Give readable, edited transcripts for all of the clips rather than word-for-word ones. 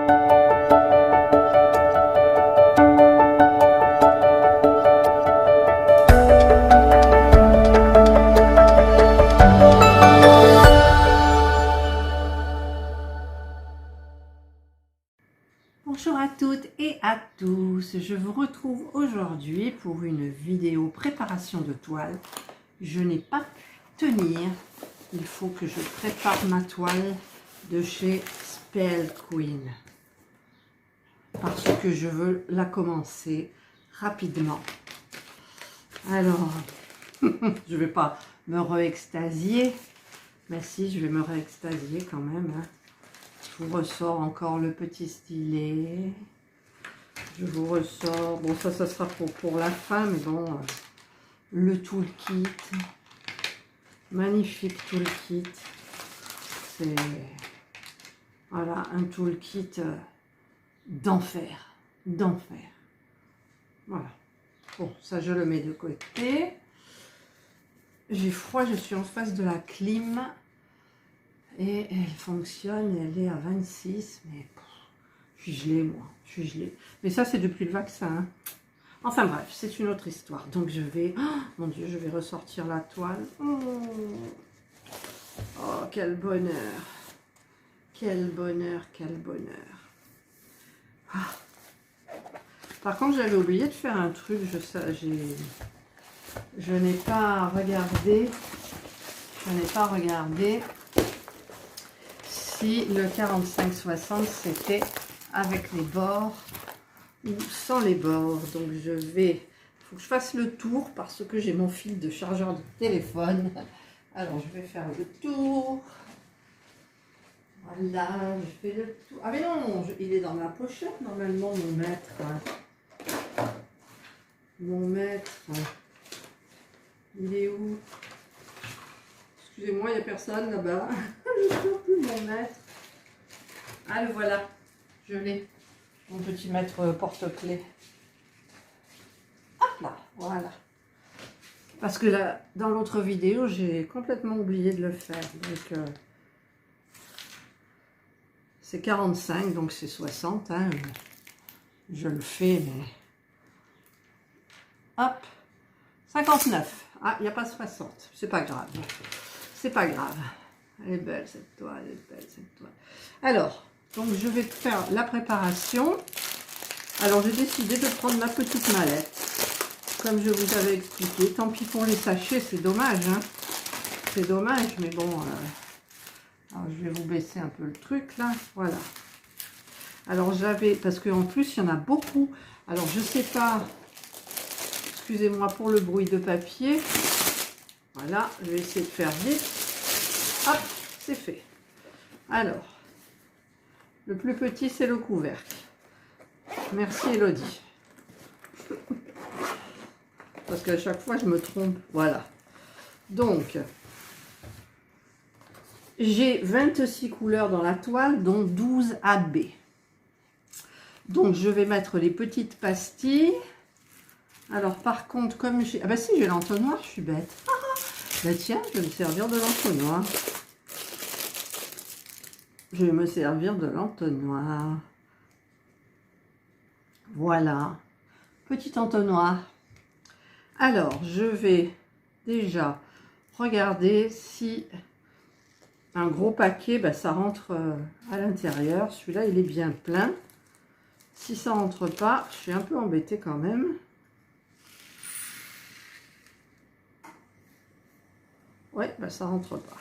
Bonjour à toutes et à tous, je vous retrouve aujourd'hui pour une vidéo préparation de toile. Je n'ai pas pu tenir, il faut que je prépare ma toile de chez Spell Queen parce que je veux la commencer rapidement. Alors, je vais pas me re-extasier, mais si, je vais me re-extasier quand même, hein. Je vous ressors encore le petit stylet. Je vous ressors, bon ça sera pour la fin, mais bon, le toolkit. Magnifique toolkit. C'est, voilà, un toolkit d'enfer. D'enfer. Voilà. Bon, ça je le mets de côté. J'ai froid, je suis en face de la clim. Et elle fonctionne, elle est à 26, mais je suis gelée, moi, je suis gelée. Mais ça, c'est depuis le vaccin, hein. Enfin bref, c'est une autre histoire. Donc je vais, oh, mon Dieu, je vais ressortir la toile. Oh, quel bonheur. Quel bonheur, quel bonheur. Ah. Par contre, j'avais oublié de faire un truc, je n'ai pas regardé, si le 45-60 c'était avec les bords ou sans les bords. Donc je vais, il faut que je fasse le tour parce que j'ai mon fil de chargeur de téléphone. Alors je vais faire le tour. Voilà, je fais le tour. Ah mais non, il est dans ma pochette normalement, mon maître. Mon maître, il est où? Excusez-moi, il n'y a personne là-bas. Je ne trouve plus mon maître. Ah, le voilà. Je l'ai. Mon petit maître porte-clés. Hop là, voilà. Parce que là, dans l'autre vidéo, j'ai complètement oublié de le faire. Donc, c'est 45, donc c'est 60. Hein. Je le fais, mais... Hop. 59. Ah, il n'y a pas 60. C'est pas grave. C'est pas grave. Elle est belle cette toile, elle est belle cette toile. Alors, donc je vais faire la préparation. Alors j'ai décidé de prendre ma petite mallette. Comme je vous avais expliqué. Tant pis pour les sachets, c'est dommage. Hein. C'est dommage, mais bon. Alors je vais vous baisser un peu le truc là. Voilà. Alors j'avais, parce qu'en plus il y en a beaucoup. Alors je sais pas. Excusez-moi pour le bruit de papier. Voilà, je vais essayer de faire vite. Hop, c'est fait. Alors, le plus petit, c'est le couvercle. Merci Elodie. Parce qu'à chaque fois, je me trompe. Voilà. Donc, j'ai 26 couleurs dans la toile, dont 12 AB. Donc, je vais mettre les petites pastilles. Alors, par contre, comme j'ai... Ah bah si, j'ai l'entonnoir, je suis bête. Bah tiens, je vais me servir de l'entonnoir. Je vais me servir de l'entonnoir. Voilà. Petit entonnoir. Alors, je vais déjà regarder si un gros paquet, bah, ça rentre à l'intérieur. Celui-là, il est bien plein. Si ça rentre pas, je suis un peu embêtée quand même. Ouais, bah, ça rentre pas.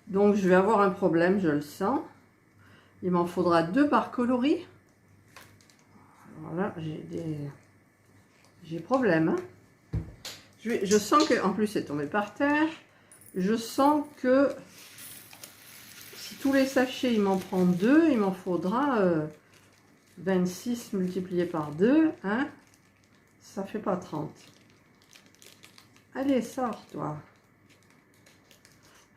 Donc, je vais avoir un problème, je le sens. Il m'en faudra 2 par coloris. Voilà, j'ai problème. Hein. Je sens que, en plus, c'est tombé par terre. Je sens que si tous les sachets, il m'en prend 2, il m'en faudra 26 multiplié par 2. Hein, ça fait pas 30. Allez, sors, toi.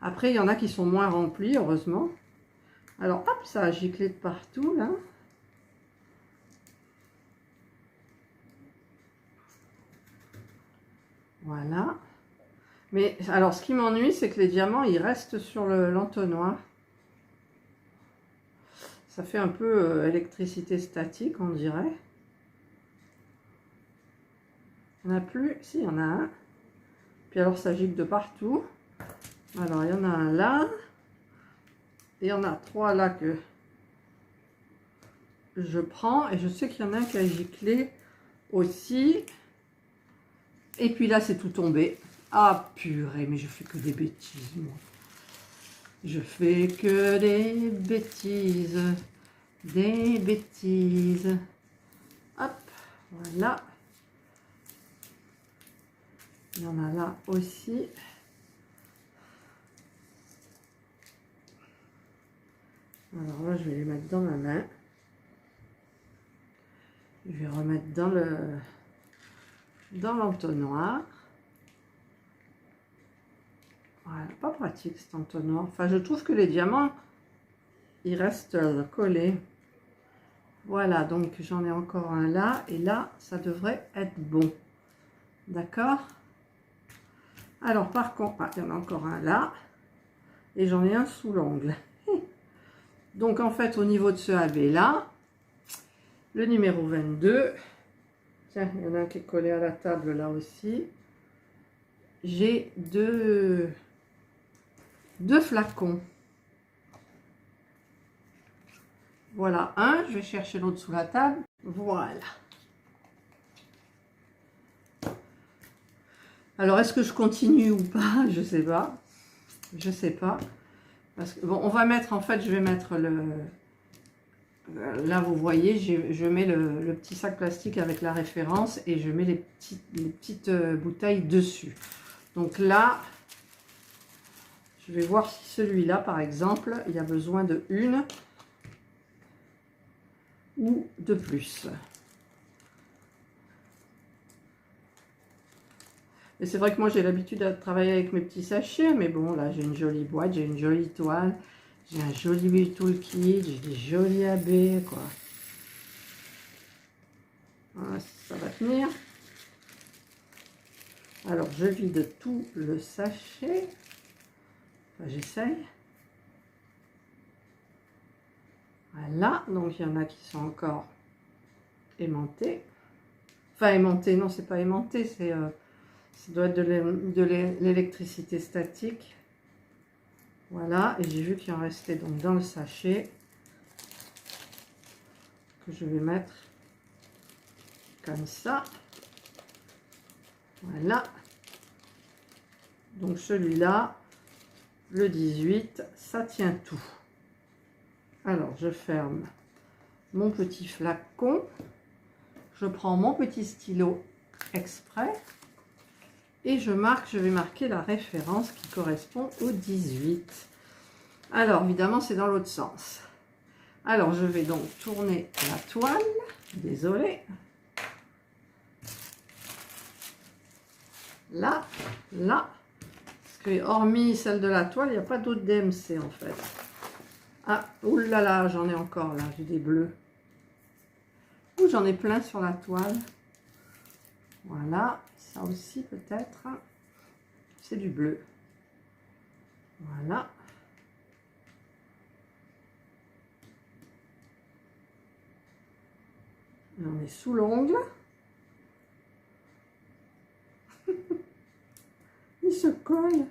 Après, il y en a qui sont moins remplis, heureusement. Alors, hop, ça a giclé de partout, là. Voilà. Mais, alors, ce qui m'ennuie, c'est que les diamants, ils restent sur l'entonnoir. Ça fait un peu électricité statique, on dirait. Il n'y en a plus. Si, il y en a un. Puis alors, ça gicle de partout. Alors, il y en a un là. Et il y en a 3 là que je prends. Et je sais qu'il y en a un qui a giclé aussi. Et puis là, c'est tout tombé. Ah, purée, mais je fais que des bêtises, moi. Je fais que des bêtises. Des bêtises. Hop, voilà. Il y en a là aussi. Alors là, je vais les mettre dans ma main. Je vais remettre dans l'entonnoir. Voilà, pas pratique cet entonnoir. Enfin, je trouve que les diamants, ils restent collés. Voilà, donc j'en ai encore un là. Et là, ça devrait être bon. D'accord? Alors, par contre, ah, il y en a encore un là. Et j'en ai un sous l'ongle. Donc, en fait, au niveau de ce AB là, le numéro 22, tiens, il y en a un qui est collé à la table là aussi. J'ai deux flacons. Voilà, un, je vais chercher l'autre sous la table. Voilà. Alors, est-ce que je continue ou pas? Je sais pas. Je sais pas. Parce que, bon, on va mettre, en fait, je vais mettre le... Là, vous voyez, je mets le petit sac plastique avec la référence et je mets les petites bouteilles dessus. Donc là, je vais voir si celui-là, par exemple, il y a besoin de une ou de plus. Et c'est vrai que moi, j'ai l'habitude de travailler avec mes petits sachets, mais bon, là, j'ai une jolie boîte, j'ai une jolie toile, j'ai un joli toolkit, j'ai des jolis AB, quoi. Voilà, ça va tenir. Alors, je vide tout le sachet. Enfin, j'essaye. Voilà, donc il y en a qui sont encore aimantés. Enfin, aimantés, non, c'est pas aimanté, c'est... ça doit être de l'électricité statique. Voilà, et j'ai vu qu'il en restait donc dans le sachet que je vais mettre comme ça. Voilà. Donc celui-là, le 18, ça tient tout. Alors, je ferme mon petit flacon. Je prends mon petit stylo exprès. Et je vais marquer la référence qui correspond au 18. Alors, évidemment, c'est dans l'autre sens. Alors, je vais donc tourner la toile. Désolée. Là, là. Parce que, hormis celle de la toile, il n'y a pas d'autre DMC, en fait. Ah, oulala, j'en ai encore, là. J'ai des bleus. Ouh, j'en ai plein sur la toile. Voilà. Ça aussi, peut-être. C'est du bleu. Voilà. Et on est sous l'ongle. Il se colle.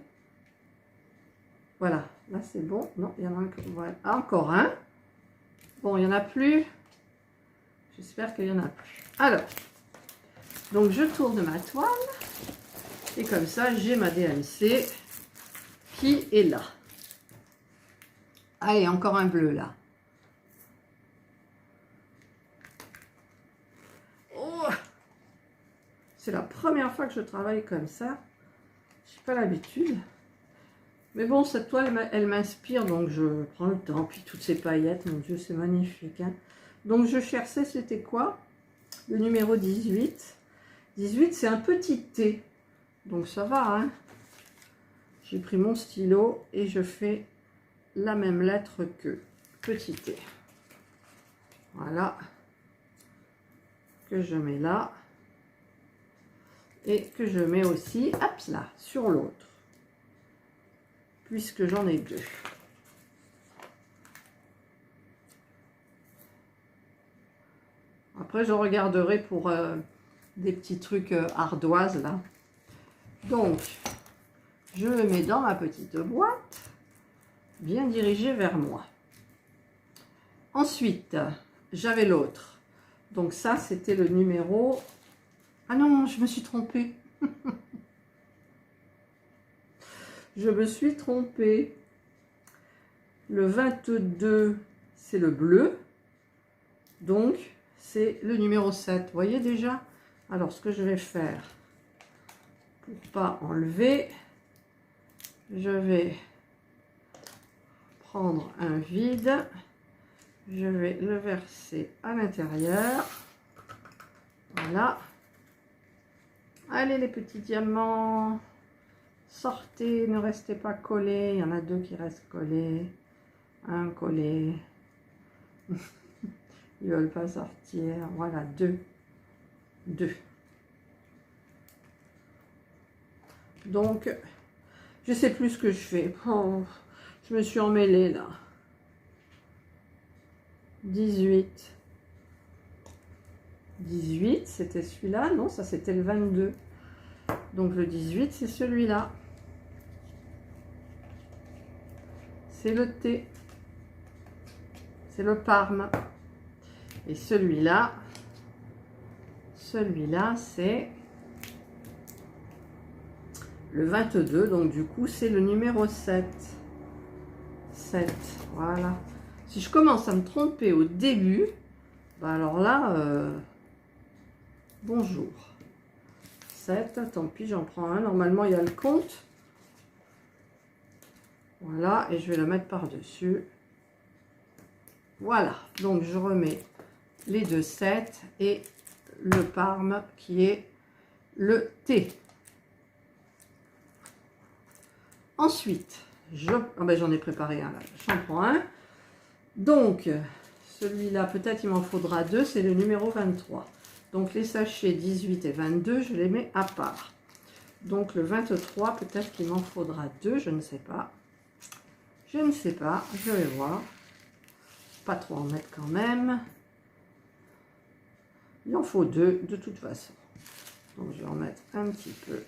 Voilà. Là, c'est bon. Non, il y en a un. Voilà. Ah, encore un. Bon, il n'y en a plus. J'espère qu'il n'y en a plus. Alors, donc je tourne ma toile. Et comme ça, j'ai ma DMC qui est là. Allez, encore un bleu là. Oh, c'est la première fois que je travaille comme ça. Je n'ai pas l'habitude. Mais bon, cette toile, elle m'inspire, donc je prends le temps. Puis toutes ces paillettes, mon Dieu, c'est magnifique. Hein. Donc je cherchais, c'était quoi? Le numéro 18. 18, c'est un petit T. Donc ça va, hein. J'ai pris mon stylo et je fais la même lettre que petit T. Voilà. Que je mets là. Et que je mets aussi, hop là, sur l'autre. Puisque j'en ai deux. Après, je regarderai pour des petits trucs ardoises, là. Donc, je le mets dans ma petite boîte, bien dirigée vers moi. Ensuite, j'avais l'autre. Donc ça, c'était le numéro... Ah non, je me suis trompée. Je me suis trompée. Le 22, c'est le bleu. Donc, c'est le numéro 7. Vous voyez déjà? Alors, ce que je vais faire, pour ne pas enlever, je vais prendre un vide. Je vais le verser à l'intérieur. Voilà. Allez, les petits diamants. Sortez, ne restez pas collés. Il y en a deux qui restent collés. Un collé. Ils ne veulent pas sortir. Voilà, deux. Deux. Donc, je sais plus ce que je fais. Oh, je me suis emmêlée là. 18. 18, c'était celui-là. Non, ça c'était le 22. Donc le 18, c'est celui-là. C'est le thé. C'est le parme. Et celui-là, c'est le 22. Donc du coup, c'est le numéro 7. 7, voilà. Si je commence à me tromper au début, bah alors là, bonjour. 7, tant pis, j'en prends un. Normalement, il y a le compte. Voilà, et je vais le mettre par-dessus. Voilà, donc je remets les deux 7 et le parme qui est le thé. Ensuite, j'en ai préparé un là, j'en prends un. Donc, celui-là, peut-être il m'en faudra deux, c'est le numéro 23. Donc, les sachets 18 et 22, je les mets à part. Donc, le 23, peut-être qu'il m'en faudra deux, je ne sais pas. Je ne sais pas, je vais voir. Pas trop en mettre quand même. Il en faut deux, de toute façon. Donc, je vais en mettre un petit peu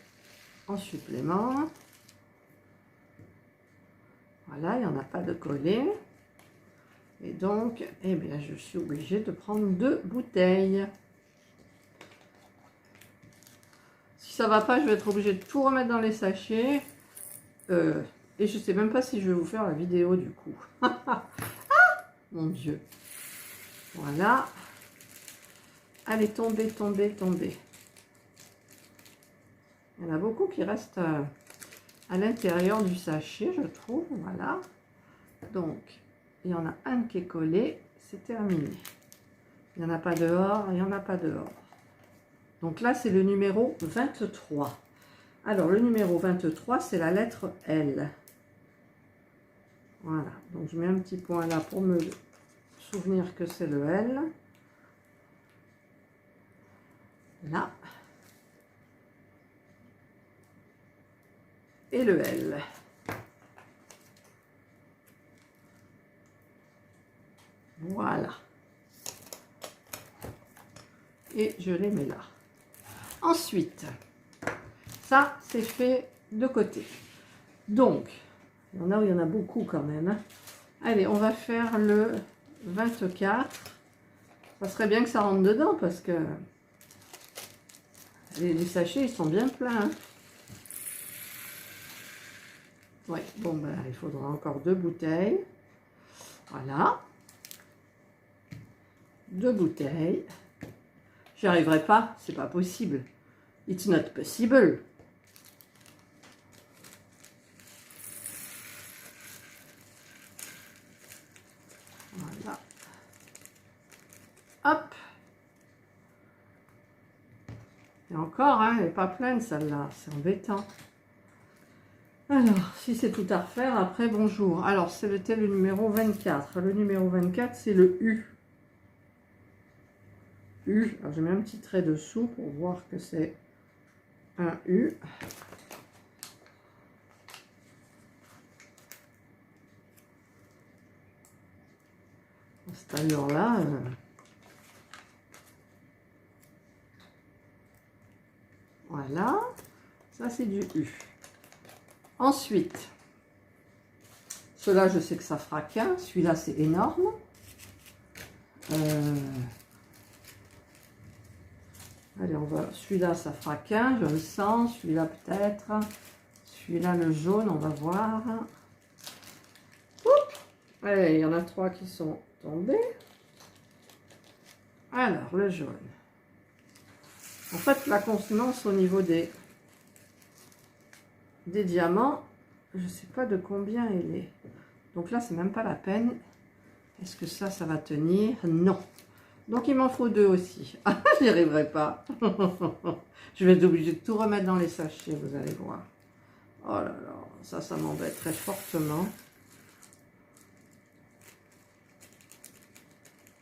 en supplément. Voilà, il n'y en a pas de collé. Et donc, eh bien, je suis obligée de prendre deux bouteilles. Si ça ne va pas, je vais être obligée de tout remettre dans les sachets. Et je ne sais même pas si je vais vous faire la vidéo du coup. Ah, mon Dieu. Voilà. Allez, tombez, tombez, tombez. Il y en a beaucoup qui restent à l'intérieur du sachet, je trouve. Voilà. Donc, il y en a un qui est collé. C'est terminé. Il n'y en a pas dehors, il n'y en a pas dehors. Donc là, c'est le numéro 23. Alors, le numéro 23, c'est la lettre L. Voilà. Donc, je mets un petit point là pour me souvenir que c'est le L. Là. Et le L. Voilà. Et je les mets là. Ensuite, ça, c'est fait de côté. Donc, il y en a où il y en a beaucoup quand même. Allez, on va faire le 24. Ça serait bien que ça rentre dedans parce que les sachets, ils sont bien pleins. Hein. Ouais, bon, ben, il faudra encore deux bouteilles. Voilà. Deux bouteilles. J'y arriverai pas, c'est pas possible. It's not possible. Voilà. Hop. Et encore, hein, elle n'est pas pleine celle-là, c'est embêtant. Alors, si c'est tout à refaire, après, bonjour. Alors, c'était le numéro 24. Le numéro 24, c'est le U. U. Alors, je mets un petit trait dessous pour voir que c'est un U. À cette allure-là, Voilà. Ça, c'est du U. Ensuite, ceux-là, je sais que ça fera qu'un. Celui-là, c'est énorme. Allez, on va. Celui-là, ça fera qu'un, je le sens. Celui-là, peut-être. Celui-là, le jaune, on va voir. Oups. Allez, il y en a 3 qui sont tombés. Alors, le jaune. En fait, la consonance au niveau des diamants, je ne sais pas de combien elle est. Donc là, c'est même pas la peine. Est-ce que ça va tenir? Non. Donc, il m'en faut 2 aussi. Ah, je n'y arriverai pas. Je vais être obligée de tout remettre dans les sachets, vous allez voir. Oh là là, ça m'embête très fortement.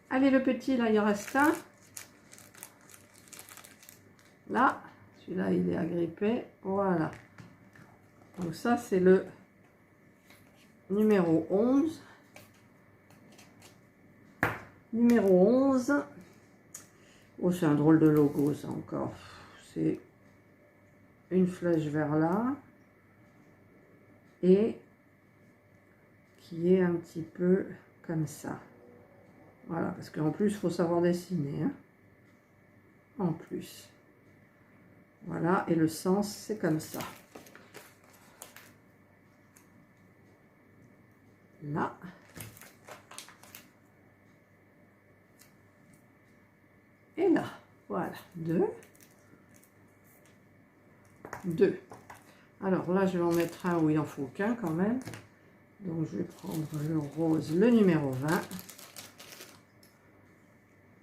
Allez, le petit, là, il en reste un. Là, celui-là, il est agrippé. Voilà. Donc ça, c'est le numéro 11. Numéro 11. Oh, c'est un drôle de logo, ça, encore. C'est une flèche vers là. Et qui est un petit peu comme ça. Voilà, parce qu'en plus, il faut savoir dessiner. Hein. En plus. Voilà, et le sens, c'est comme ça. Là. Et là. Voilà. 2. 2. Alors là, je vais en mettre un où il en faut qu'un quand même. Donc, je vais prendre le rose, le numéro 20.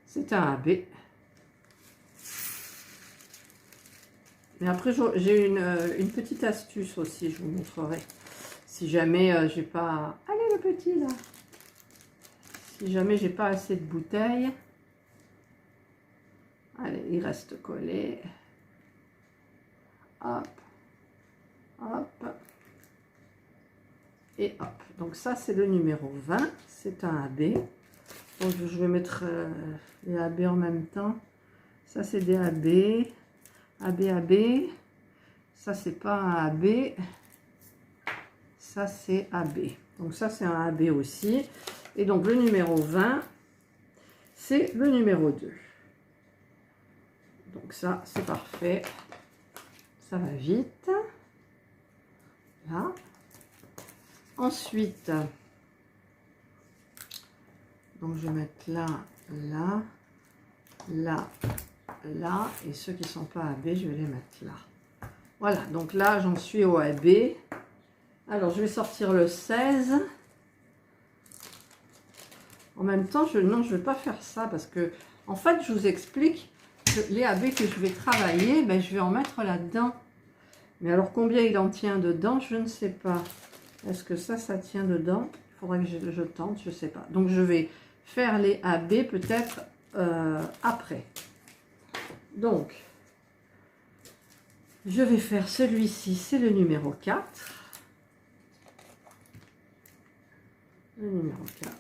C'est un AB. Mais après, j'ai une petite astuce aussi, je vous montrerai. Si jamais j'ai pas... Allez, le petit, là. Si jamais j'ai pas assez de bouteilles. Allez, il reste collé. Hop. Hop. Et hop. Donc ça, c'est le numéro 20. C'est un AB. Donc, je vais mettre les AB en même temps. Ça, c'est des AB. AB, AB. Ça, c'est pas un AB. Ça, c'est AB. Donc, ça, c'est un AB aussi. Et donc, le numéro 20, c'est le numéro 2. Donc, ça, c'est parfait. Ça va vite. Là. Ensuite, donc, je vais mettre là, là, là, là. Et ceux qui ne sont pas AB, je vais les mettre là. Voilà. Donc, là, j'en suis au AB. Alors, je vais sortir le 16. En même temps, non, je ne vais pas faire ça parce que, en fait, je vous explique que les AB que je vais travailler, ben, je vais en mettre là-dedans. Mais alors, combien il en tient dedans, je ne sais pas. Est-ce que ça tient dedans? Il faudrait que je tente, je ne sais pas. Donc, je vais faire les AB peut-être après. Donc, je vais faire celui-ci, c'est le numéro 4. Le numéro 4.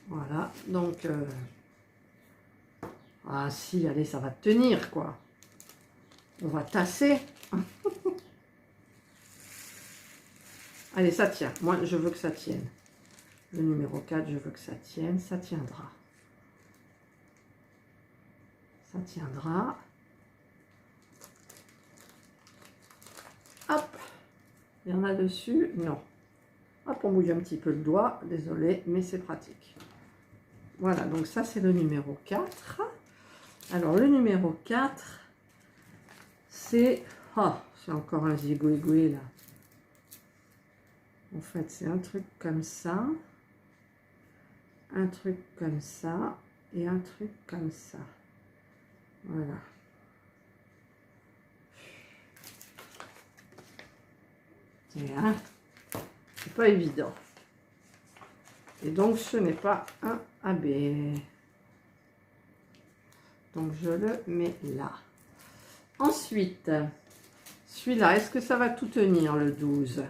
Voilà, donc... ah si, allez, ça va tenir, quoi. On va tasser. Allez, ça tient. Moi, je veux que ça tienne. Le numéro 4, je veux que ça tienne. Ça tiendra. Ça tiendra. Hop. Il y en a dessus? Non. Hop, on bouge un petit peu le doigt. Désolé, mais c'est pratique. Voilà, donc ça, c'est le numéro 4. Alors, le numéro 4, c'est... oh, c'est encore un zigouigoué, là. En fait, c'est un truc comme ça. Un truc comme ça. Et un truc comme ça. Voilà. C'est pas évident. Et donc, ce n'est pas un AB. Donc, je le mets là. Ensuite, celui-là, est-ce que ça va tout tenir, le 12?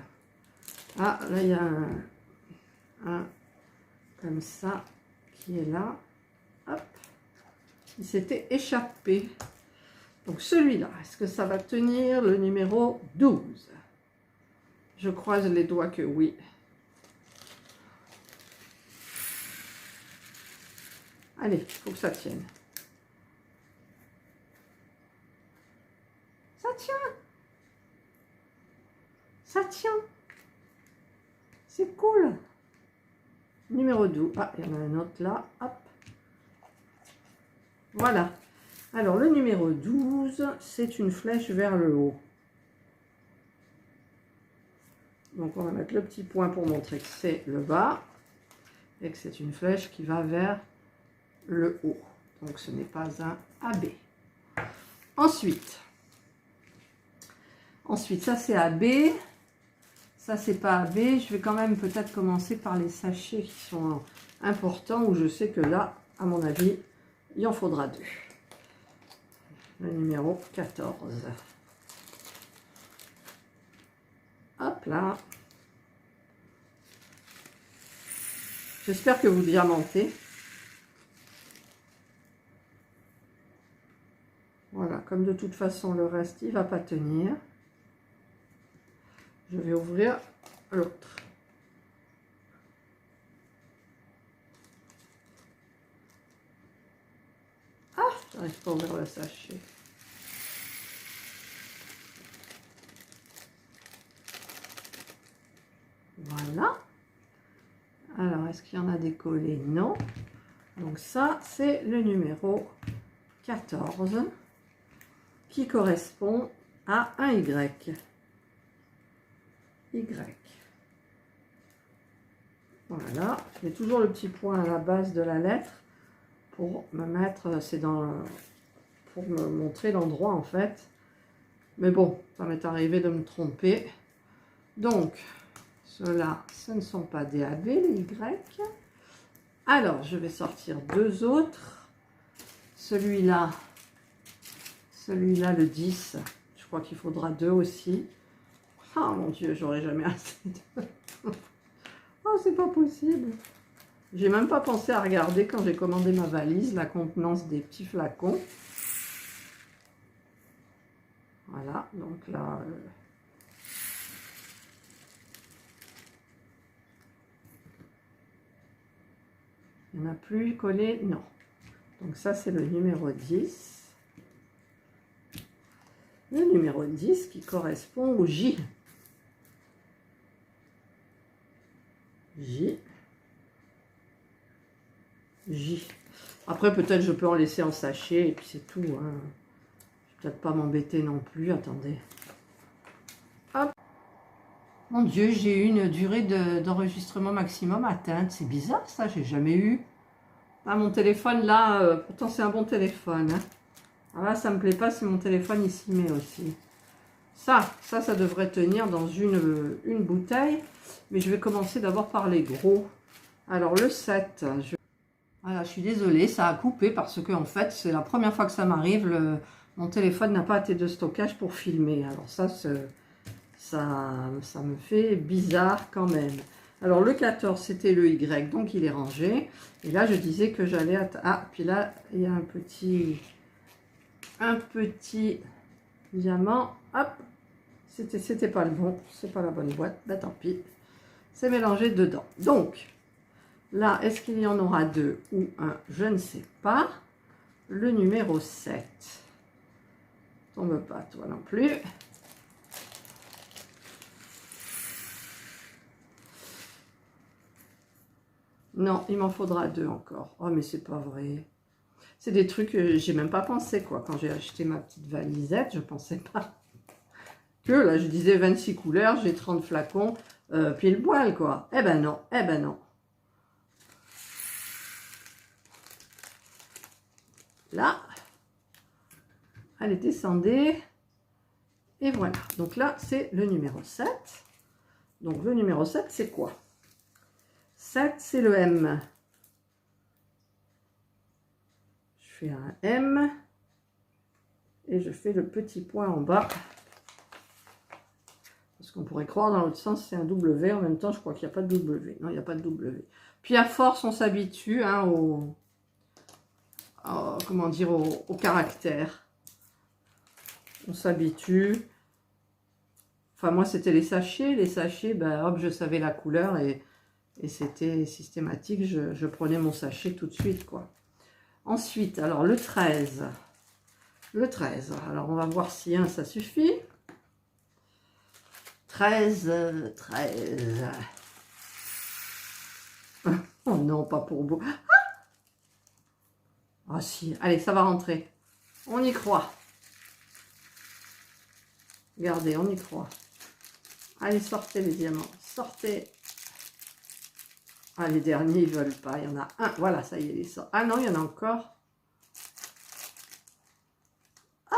Ah, là, il y a un comme ça qui est là. hop, il s'était échappé. Donc celui-là, est-ce que ça va tenir le numéro 12? Je croise les doigts que oui. Allez, il faut que ça tienne. Ça tient. Ça tient. C'est cool. Numéro 12. Ah, il y en a un autre là. Hop. Voilà. Alors, le numéro 12, c'est une flèche vers le haut. Donc, on va mettre le petit point pour montrer que c'est le bas. Et que c'est une flèche qui va vers le haut. Donc, ce n'est pas un AB. Ensuite, ça c'est AB. Ça, c'est pas AB. Je vais quand même peut-être commencer par les sachets qui sont importants, où je sais que là, à mon avis, il en faudra 2. Le numéro 14. Hop là. J'espère que vous diamantez. Voilà, comme de toute façon, le reste, il ne va pas tenir. Je vais ouvrir l'autre. Ah, je n'arrive pas à ouvrir le sachet. Voilà. Alors, est-ce qu'il y en a des collés? Non. Donc ça, c'est le numéro 14 qui correspond à un Y. Y. Voilà. Je mets toujours le petit point à la base de la lettre pour me mettre, c'est dans, pour me montrer l'endroit en fait. Mais bon, ça m'est arrivé de me tromper. Donc, ceux-là, ce ne sont pas des AB, les Y. Alors, je vais sortir 2 autres. Celui-là, le 10. Je crois qu'il faudra 2 aussi. Oh mon Dieu, j'aurais jamais assez de... Oh, c'est pas possible. J'ai même pas pensé à regarder quand j'ai commandé ma valise, la contenance des petits flacons. Voilà, donc là... il n'y en a plus collé, non. Donc ça, c'est le numéro 10. Le numéro 10 qui correspond au J. J. J. Après, peut-être je peux en laisser en sachet et puis c'est tout. Hein. Je ne vais peut-être pas m'embêter non plus. Attendez. Hop. Mon Dieu, j'ai eu une durée d'enregistrement maximum atteinte. C'est bizarre ça, j'ai jamais eu. Ah, mon téléphone là, pourtant c'est un bon téléphone. Hein. Alors là, ça me plaît pas si mon téléphone il s'y met aussi. Ça devrait tenir dans une bouteille. Mais je vais commencer d'abord par les gros. Alors le 7, voilà, je suis désolée, ça a coupé parce que en fait, c'est la première fois que ça m'arrive. Mon téléphone n'a pas été de stockage pour filmer. Alors ça me fait bizarre quand même. Alors le 14, c'était le Y, donc il est rangé. Et là, je disais que j'allais... Ah, puis là, il y a un petit diamant. Hop, c'était pas le bon, c'est pas la bonne boîte. Ben tant pis, c'est mélangé dedans. Donc, là, est-ce qu'il y en aura 2 ou 1? Je ne sais pas. Le numéro 7. Tombe pas, toi non plus. Non, il m'en faudra 2 encore. Oh, mais c'est pas vrai. C'est des trucs que j'ai même pas pensé, quoi. Quand j'ai acheté ma petite valisette, je pensais pas que, là, je disais 26 couleurs, j'ai 30 flacons, pile poil, quoi. Eh ben non, eh ben non. Là, elle est descendue. Et voilà. Donc là, c'est le numéro 7. Donc le numéro 7, c'est quoi? 7, c'est le M. Je fais un M. Et je fais le petit point en bas. Parce qu'on pourrait croire dans l'autre sens, c'est un W. En même temps, je crois qu'il n'y a pas de W. Non, il n'y a pas de W. Puis à force, on s'habitue hein, comment dire, au caractère. On s'habitue. Enfin, moi, c'était les sachets. Les sachets, ben, hop, je savais la couleur et c'était systématique. Je prenais mon sachet tout de suite, quoi. Ensuite, alors, le 13. Le 13. Alors, on va voir si ça suffit. 13, 13. Oh non, pas pour beau. Ah si, allez, ça va rentrer. On y croit. Regardez, on y croit. Allez, sortez les diamants. Sortez. Ah, les derniers, ils veulent pas. Il y en a un. Voilà, ça y est, il sort. Ah non, il y en a encore. Ah!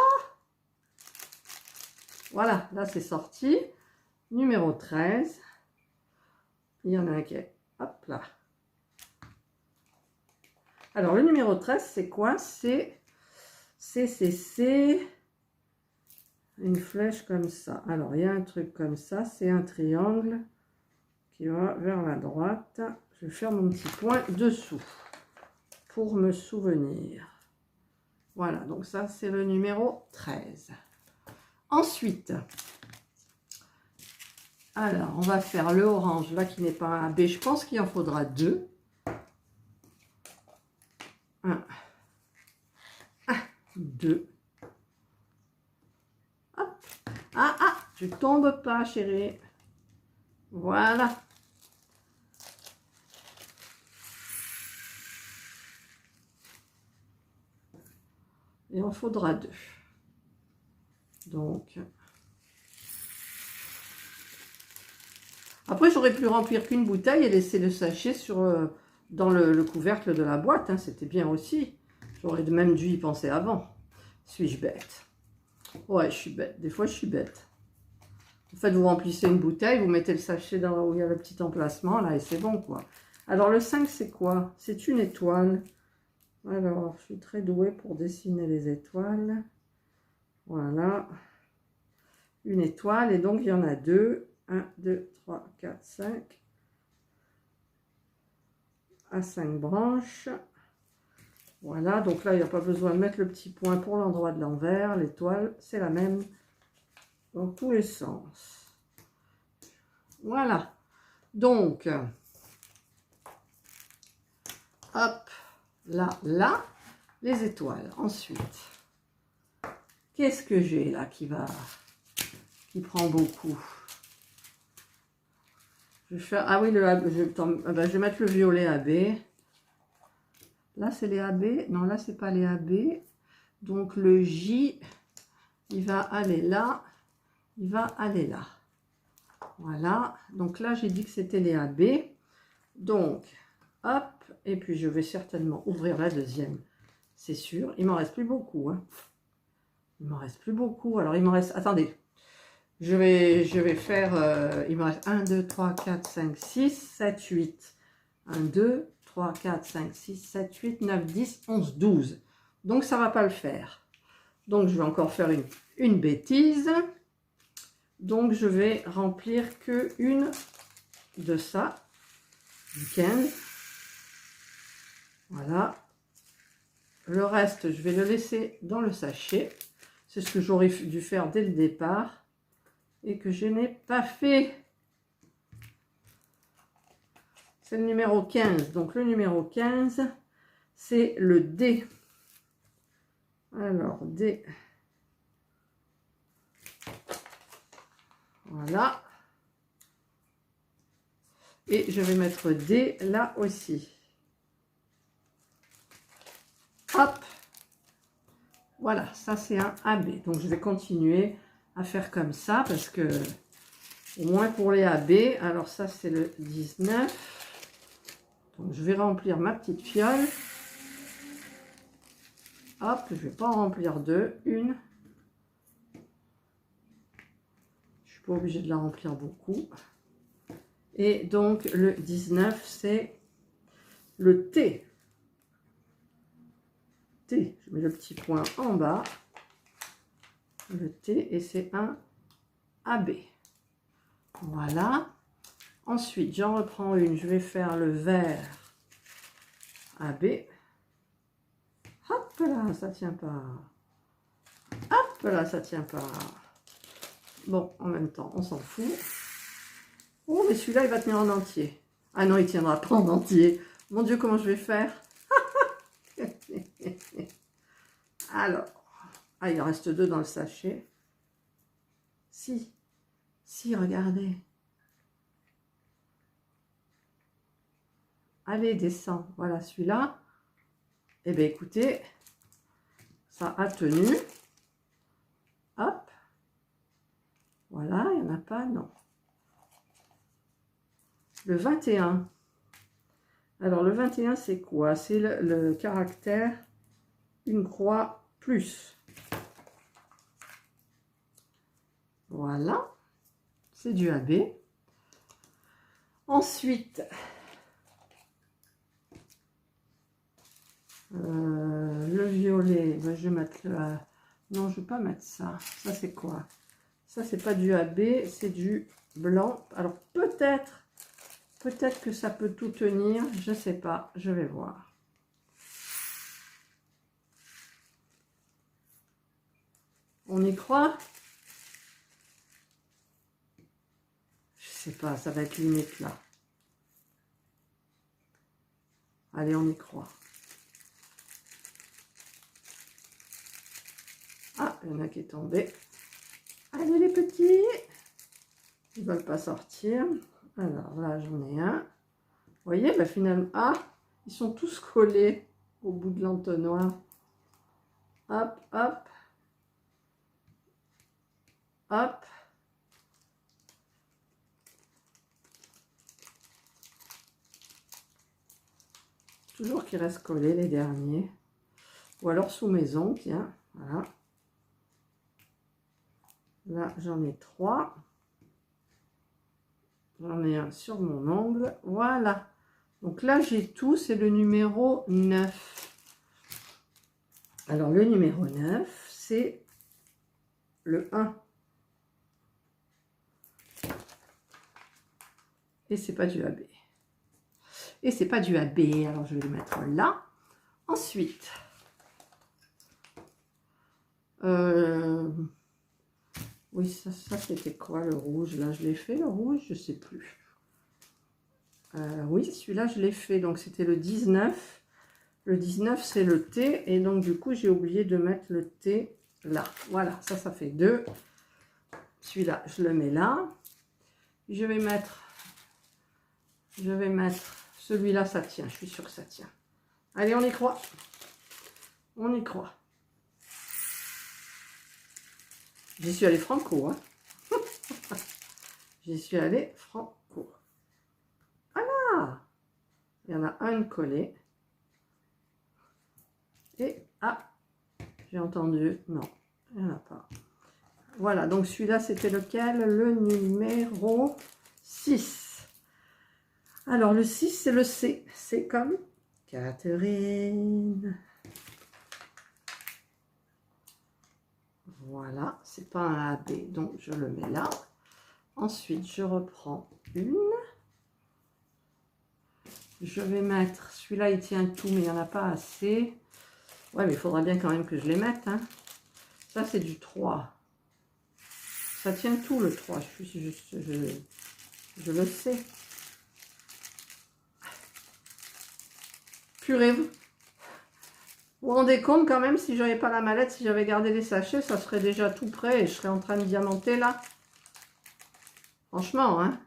Voilà, là, c'est sorti. Numéro 13. Il y en a un qui est... Hop là. Alors, le numéro 13, c'est quoi? C'est une flèche comme ça. Alors, il y a un truc comme ça. C'est un triangle qui va vers la droite. Je vais faire mon petit point dessous pour me souvenir. Voilà, donc ça, c'est le numéro 13. Ensuite, alors, on va faire le orange, là, qui n'est pas un B. Je pense qu'il en faudra 2. 1, 2. Hop. Ah, ah, je tombe pas, chérie. Voilà. Et il en faudra 2. Donc, après, j'aurais pu remplir qu'une bouteille et laisser le sachet dans le couvercle de la boîte. Hein, c'était bien aussi. J'aurais même dû y penser avant. Suis-je bête? Ouais, je suis bête. Des fois, je suis bête. En fait, vous remplissez une bouteille, vous mettez le sachet dans où il y a le petit emplacement, là, et c'est bon, quoi. Alors, le 5, c'est quoi? C'est une étoile. Alors, je suis très douée pour dessiner les étoiles. Voilà. Une étoile, et donc, il y en a 2. 1, 2, 3, 4, 5. À 5 branches. Voilà, donc là, il n'y a pas besoin de mettre le petit point pour l'endroit de l'envers. L'étoile, c'est la même dans tous les sens. Voilà. Donc, hop, là, les étoiles. Ensuite, qu'est-ce que j'ai là qui prend beaucoup? Je vais faire, ah oui, je vais mettre le violet AB. Là, c'est les AB. Non, là, c'est pas les AB. Donc, le J, il va aller là. Il va aller là. Voilà. Donc, là, j'ai dit que c'était les AB. Donc, hop. Et puis, je vais certainement ouvrir la deuxième. C'est sûr. Il m'en reste plus beaucoup. Hein. Il m'en reste plus beaucoup. Alors, il m'en reste... Attendez. Je vais faire... il me reste 1, 2, 3, 4, 5, 6, 7, 8. 1, 2, 3, 4, 5, 6, 7, 8, 9, 10, 11, 12. Donc, ça ne va pas le faire. Donc, je vais encore faire une bêtise. Donc, je vais remplir que une de ça. Du 15. Voilà. Le reste, je vais le laisser dans le sachet. C'est ce que j'aurais dû faire dès le départ. Et que je n'ai pas fait. C'est le numéro 15. Donc, le numéro 15, c'est le D. Alors, D. Voilà. Et je vais mettre D là aussi. Hop. Voilà, ça c'est un AB. Donc, je vais continuer à faire comme ça parce que, au moins pour les AB, alors ça c'est le 19. Donc, je vais remplir ma petite fiole. Hop, je ne vais pas en remplir deux. Une. Je ne suis pas obligée de la remplir beaucoup. Et donc, le 19, c'est le T. T. Je mets le petit point en bas. Le T, et c'est un AB. Voilà. Ensuite, j'en reprends une. Je vais faire le vert AB. Hop. Hop là, ça tient pas. Hop là, ça tient pas. Bon, en même temps, on s'en fout. Oh, mais celui-là, il va tenir en entier. Ah non, il tiendra pas en entier. Mon Dieu, comment je vais faire? Alors, ah, il en reste 2 dans le sachet. Si, regardez. Allez, descends. Voilà, celui-là. Eh bien, écoutez, ça a tenu. Hop. Voilà, il n'y en a pas, non. Le 21. Alors, le 21, c'est quoi? C'est le caractère une croix plus. Voilà. C'est du AB. Ensuite, le violet, ben, je vais mettre le... Non, je ne vais pas mettre ça. Ça, c'est quoi? Ça, c'est pas du AB, c'est du blanc. Alors, peut-être que ça peut tout tenir. Je ne sais pas. Je vais voir. On y croit? Je sais pas, ça va être limite là. Allez, on y croit. Ah, il y en a qui est tombé. Allez les petits, ils ne veulent pas sortir. Alors là, j'en ai un. Vous voyez, bah, finalement, ah, ils sont tous collés au bout de l'entonnoir. Hop, hop. Hop. Toujours qu'ils restent collés les derniers. Ou alors sous mes ongles, tiens. Voilà. Là, j'en ai 3. J'en ai un sur mon ongle. Voilà. Donc là, j'ai tout. C'est le numéro 9. Alors, le numéro 9, c'est le 1. Et c'est pas du AB. Et c'est pas du AB. Alors, je vais le mettre là. Ensuite, oui, ça c'était quoi le rouge? Là, je l'ai fait, le rouge, je sais plus. Oui, celui-là, je l'ai fait. Donc, c'était le 19. Le 19, c'est le T. Et donc, du coup, j'ai oublié de mettre le T là. Voilà, ça fait 2. Celui-là, je le mets là. Je vais mettre celui-là, ça tient. Je suis sûre que ça tient. Allez, on y croit. On y croit. J'y suis allée franco, hein. J'y suis allée franco. Ah là, il y en a un collé. Et, ah, j'ai entendu, non, il n'y en a pas. Voilà, donc celui-là, c'était lequel? Le numéro 6. Alors, le 6, c'est le C. C'est comme Catherine. Voilà, c'est pas un AB, donc je le mets là. Ensuite, je reprends une. Je vais mettre, celui-là, il tient tout, mais il n'y en a pas assez. Ouais, mais il faudra bien quand même que je les mette. Hein. Ça, c'est du 3. Ça tient tout, le 3. Je le sais. Purée, vous vous rendez compte quand même, si j'avais pas la mallette, si j'avais gardé les sachets, ça serait déjà tout prêt et je serais en train de diamanter là. Franchement, hein.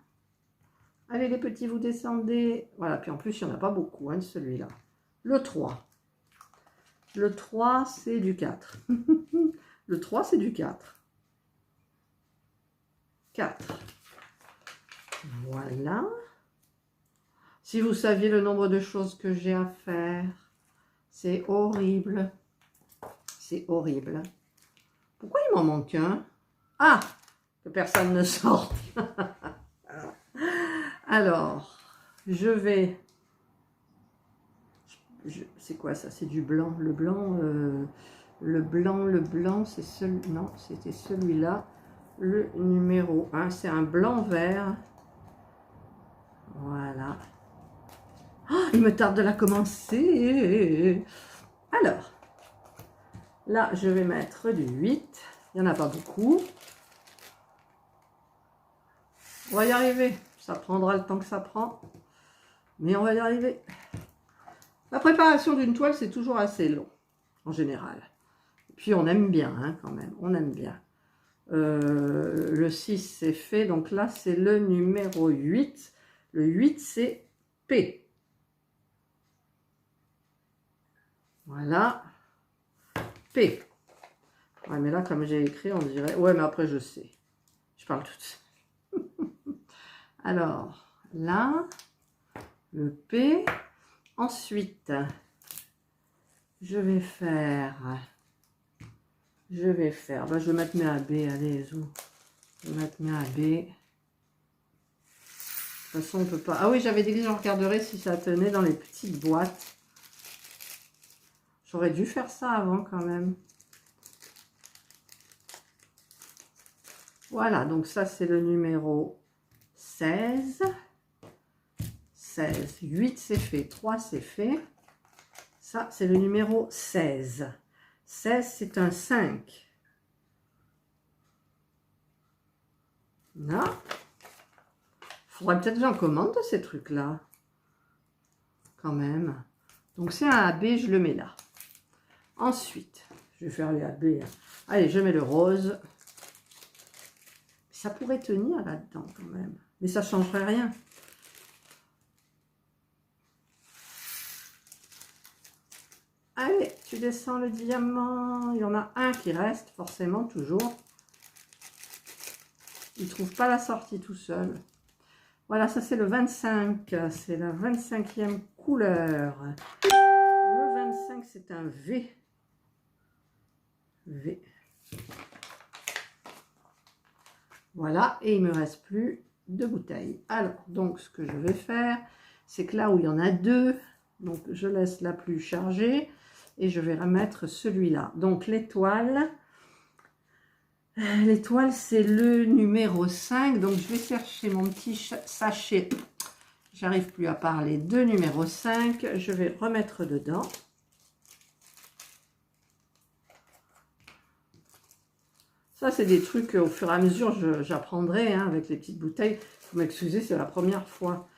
Allez les petits, vous descendez. Voilà, puis en plus, il n'y en a pas beaucoup, hein, celui-là. Le 3. Le 3, c'est du 4. Le 3, c'est du 4. 4. Voilà. Si vous saviez le nombre de choses que j'ai à faire, c'est horrible. C'est horrible. Pourquoi il m'en manque un? Ah, que personne ne sorte. Alors, je vais... C'est quoi ça? C'est du blanc. Le blanc, c'est celui... Non, c'était celui-là. Le numéro 1, c'est un blanc vert. Voilà. Oh, il me tarde de la commencer. Alors, Là, je vais mettre du 8. Il n'y en a pas beaucoup. On va y arriver. Ça prendra le temps que ça prend. Mais on va y arriver. La préparation d'une toile, c'est toujours assez long, en général. Et puis, on aime bien, hein, quand même. On aime bien. Le 6, c'est fait. Donc là, c'est le numéro 8. Le 8, c'est P. Voilà. P. Ouais, mais là, comme j'ai écrit, on dirait... Ouais, mais après, je sais. Je parle toute seule. Alors, là, le P. Ensuite, je vais faire... Ben, je vais mettre mes AB. Allez, zou. Je vais mettre mes AB. De toute façon, on peut pas... Ah oui, j'avais dit que je regarderai si ça tenait dans les petites boîtes. J'aurais dû faire ça avant, quand même. Voilà, donc ça, c'est le numéro 16. 16. 8, c'est fait. 3, c'est fait. Ça, c'est le numéro 16. 16, c'est un 5. Là. Faudrait peut-être que j'en commande de ces trucs-là. Quand même. Donc, c'est un AB, je le mets là. Ensuite, je vais faire les AB. Allez, je mets le rose. Ça pourrait tenir là-dedans quand même. Mais ça ne changerait rien. Allez, tu descends le diamant. Il y en a un qui reste, forcément, toujours. Il ne trouve pas la sortie tout seul. Voilà, ça c'est le 25. C'est la 25e couleur. Le 25, c'est un V. V. Voilà, et il ne me reste plus de bouteilles. Alors, donc, ce que je vais faire, c'est que là où il y en a deux, donc je laisse la plus chargée et je vais remettre celui-là. Donc, l'étoile, c'est le numéro 5. Donc, je vais chercher mon petit sachet. J'arrive plus à parler de numéro 5. Je vais remettre dedans. Ça, c'est des trucs au fur et à mesure, j'apprendrai hein, avec les petites bouteilles. Vous m'excusez, c'est la première fois.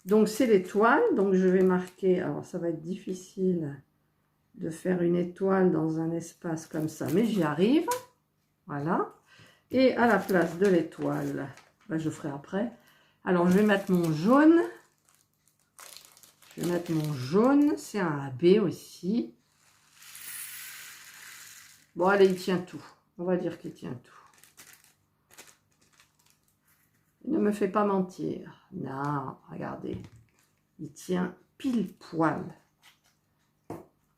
Donc, c'est l'étoile. Donc, je vais marquer... Alors, ça va être difficile de faire une étoile dans un espace comme ça, mais j'y arrive. Voilà. Et à la place de l'étoile, ben, je ferai après. Alors, je vais mettre mon jaune. Je vais mettre mon jaune. C'est un AB aussi. Bon, allez, il tient tout. On va dire qu'il tient tout. Il ne me fait pas mentir. Non, regardez. Il tient pile poil.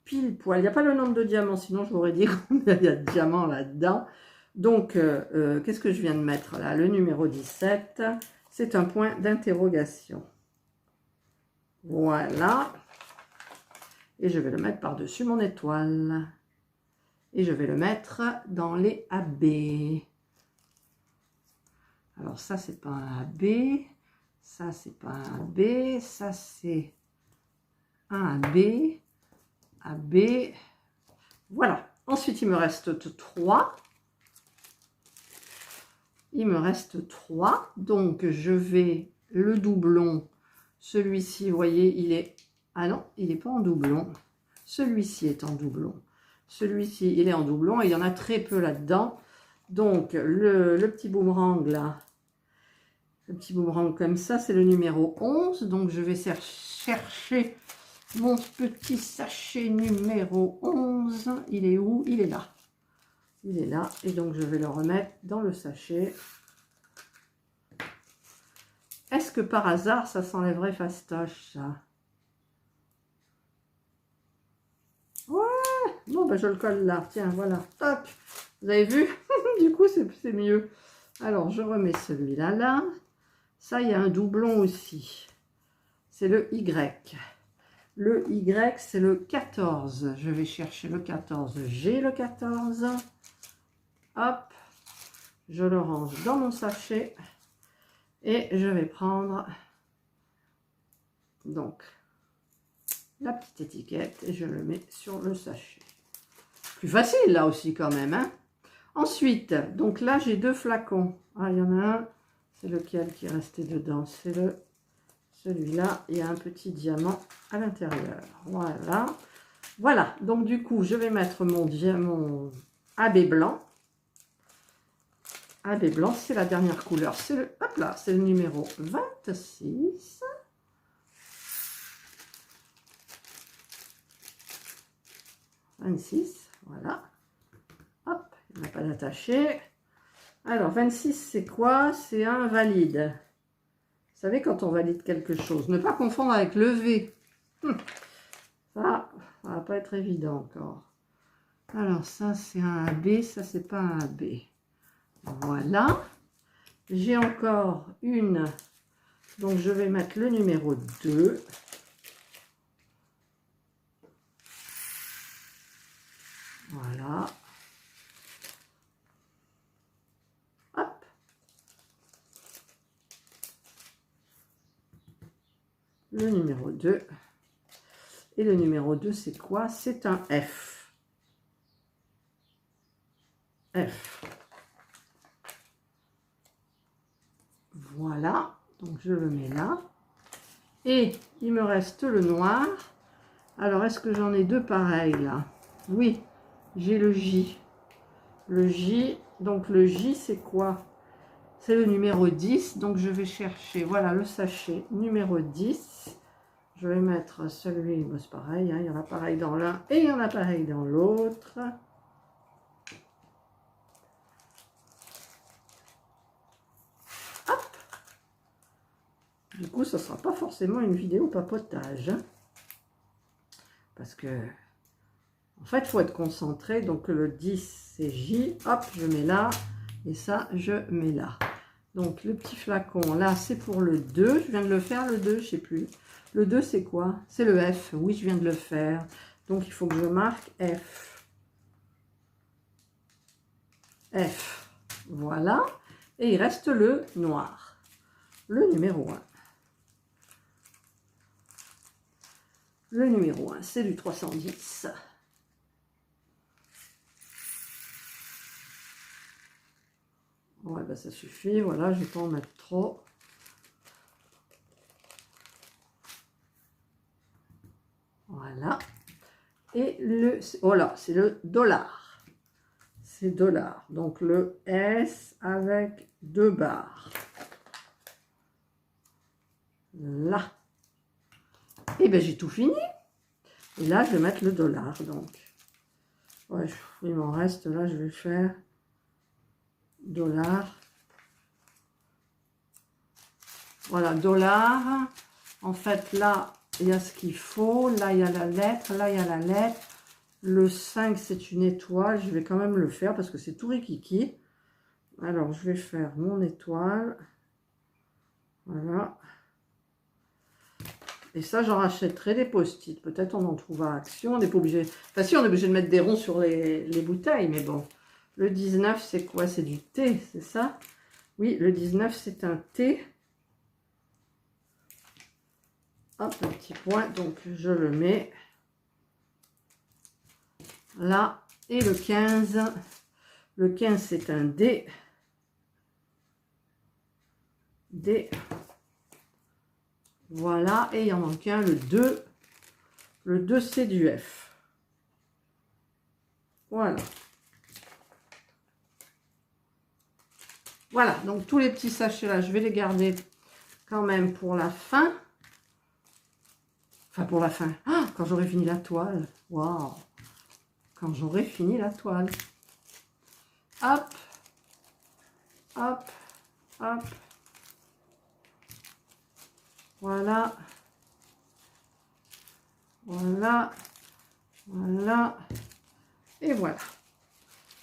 Pile poil. Il n'y a pas le nombre de diamants, sinon je vous aurais dit combien il y a de diamants là-dedans. Donc, qu'est-ce que je viens de mettre là? Le numéro 17, c'est un point d'interrogation. Voilà. Et je vais le mettre par-dessus mon étoile. Et je vais le mettre dans les AB. Alors ça, c'est pas un AB. Ça, c'est pas un AB. Ça, c'est un AB. AB. Voilà. Ensuite, il me reste 3. Il me reste 3. Donc, je vais le doublon. Celui-ci, vous voyez, il est... Ah non, il n'est pas en doublon. Celui-ci est en doublon. Celui-ci, il est en doublon et il y en a très peu là-dedans. Donc, le petit boomerang là, le petit boomerang comme ça, c'est le numéro 11. Donc, je vais chercher mon petit sachet numéro 11. Il est où? Il est là. Il est là. Et donc, je vais le remettre dans le sachet. Est-ce que par hasard, ça s'enlèverait fastoche, ça? Bon, ben je le colle là. Tiens, voilà. Toc. Vous avez vu? Du coup, c'est mieux. Alors, je remets celui-là là. Ça, il y a un doublon aussi. C'est le Y. Le Y, c'est le 14. Je vais chercher le 14. J'ai le 14. Hop. Je le range dans mon sachet. Et je vais prendre donc la petite étiquette et je le mets sur le sachet. plus facile là aussi quand même. Hein. Ensuite, donc là j'ai 2 flacons. Ah, il y en a un, c'est lequel qui est resté dedans? C'est celui-là. Il y a un petit diamant à l'intérieur. Voilà. Voilà, donc du coup, je vais mettre mon AB blanc. AB blanc, c'est la dernière couleur. C'est le, hop là, c'est le numéro 26. Voilà. Hop, il n'y a pas d'attaché. Alors, 26, c'est quoi? C'est un valide. Vous savez, quand on valide quelque chose, ne pas confondre avec le V. Ça va pas être évident encore. Alors, ça, c'est un AB, ça, c'est pas un AB. Voilà. J'ai encore une, donc je vais mettre le numéro 2. Voilà. Hop. Le numéro 2. Et le numéro 2, c'est quoi? C'est un F. F. Voilà. Donc, je le mets là. Et il me reste le noir. Alors, est-ce que j'en ai 2 pareils, là? Oui, j'ai le J. Le J. Donc, le J, c'est quoi? C'est le numéro 10. Donc, je vais chercher, voilà, le sachet numéro 10. Je vais mettre celui, bon, c'est pareil, hein, il y en a pareil dans l'un et il y en a pareil dans l'autre. Hop. Du coup, ça ne sera pas forcément une vidéo papotage. Hein, parce que, en fait, il faut être concentré. Donc, le 10, c'est J. Hop, je mets là. Et ça, je mets là. Donc, le petit flacon, là, c'est pour le 2. Je viens de le faire, le 2, je ne sais plus. Le 2, c'est quoi? C'est le F. Oui, je viens de le faire. Donc, il faut que je marque F. F. Voilà. Et il reste le noir. Le numéro 1. Le numéro 1, c'est du 310. Ouais, ben ça suffit. Voilà, je ne vais pas en mettre trop. Voilà. Et le... Voilà, c'est le dollar. C'est dollar. Donc le S avec 2 barres. Là. Et bien j'ai tout fini. Et là, je vais mettre le dollar. Donc, ouais, il m'en reste. Là, je vais faire dollar. Voilà, dollar. En fait, là, il y a ce qu'il faut. Là, il y a la lettre. Là, il y a la lettre. Le 5, c'est une étoile. Je vais quand même le faire parce que c'est tout rikiki. Alors, je vais faire mon étoile. Voilà. Et ça, j'en rachèterai des post-it. Peut-être on en trouve à Action. On n'est pas obligé... Enfin, si, on est obligé de mettre des ronds sur les bouteilles. Mais bon. Le 19, c'est quoi? C'est du thé, c'est ça? Oui, le 19, c'est un thé. Hop, un petit point. Donc, je le mets là. Et le 15. Le 15, c'est un D. D. Voilà. Et il y en manque un, le 2. Le 2, c'est du F. Voilà. Voilà. Donc, tous les petits sachets là, je vais les garder quand même pour la fin. Enfin, pour la fin. Ah, quand j'aurai fini la toile. Waouh. Quand j'aurai fini la toile. Hop. Hop. Hop. Voilà. Voilà. Voilà. Et voilà.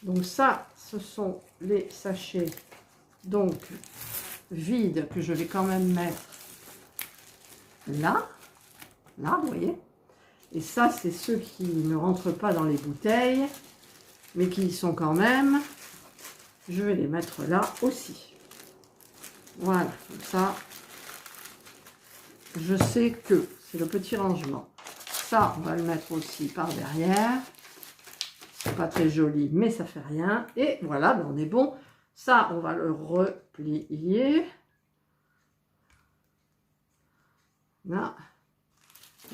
Donc ça, ce sont les sachets donc vides que je vais quand même mettre là. Là, vous voyez. Et ça, c'est ceux qui ne rentrent pas dans les bouteilles, mais qui y sont quand même. Je vais les mettre là aussi. Voilà, comme ça, je sais que c'est le petit rangement. Ça, on va le mettre aussi par derrière. Pas très joli, mais ça fait rien. Et voilà, ben on est bon. Ça, on va le replier. Là.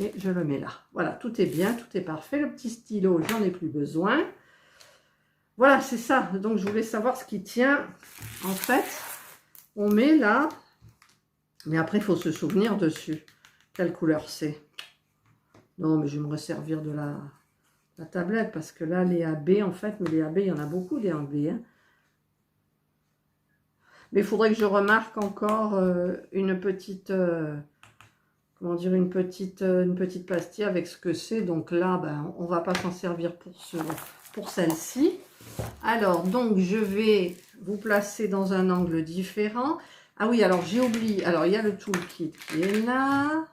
Et je le mets là. Voilà, tout est bien, tout est parfait. Le petit stylo, j'en ai plus besoin. Voilà, c'est ça. Donc, je voulais savoir ce qui tient. En fait, on met là. Mais après, il faut se souvenir dessus. Quelle couleur c'est? Non, mais je vais me resservir de la tablette. Parce que là, les AB, en fait, mais les AB, il y en a beaucoup, des AB. Hein. Mais il faudrait que je remarque encore une petite... comment dire, une petite pastille avec ce que c'est. Donc là, ben, on ne va pas s'en servir pour celle-ci. Alors, donc, je vais vous placer dans un angle différent. Ah oui, alors j'ai oublié. Alors, il y a le toolkit qui est là.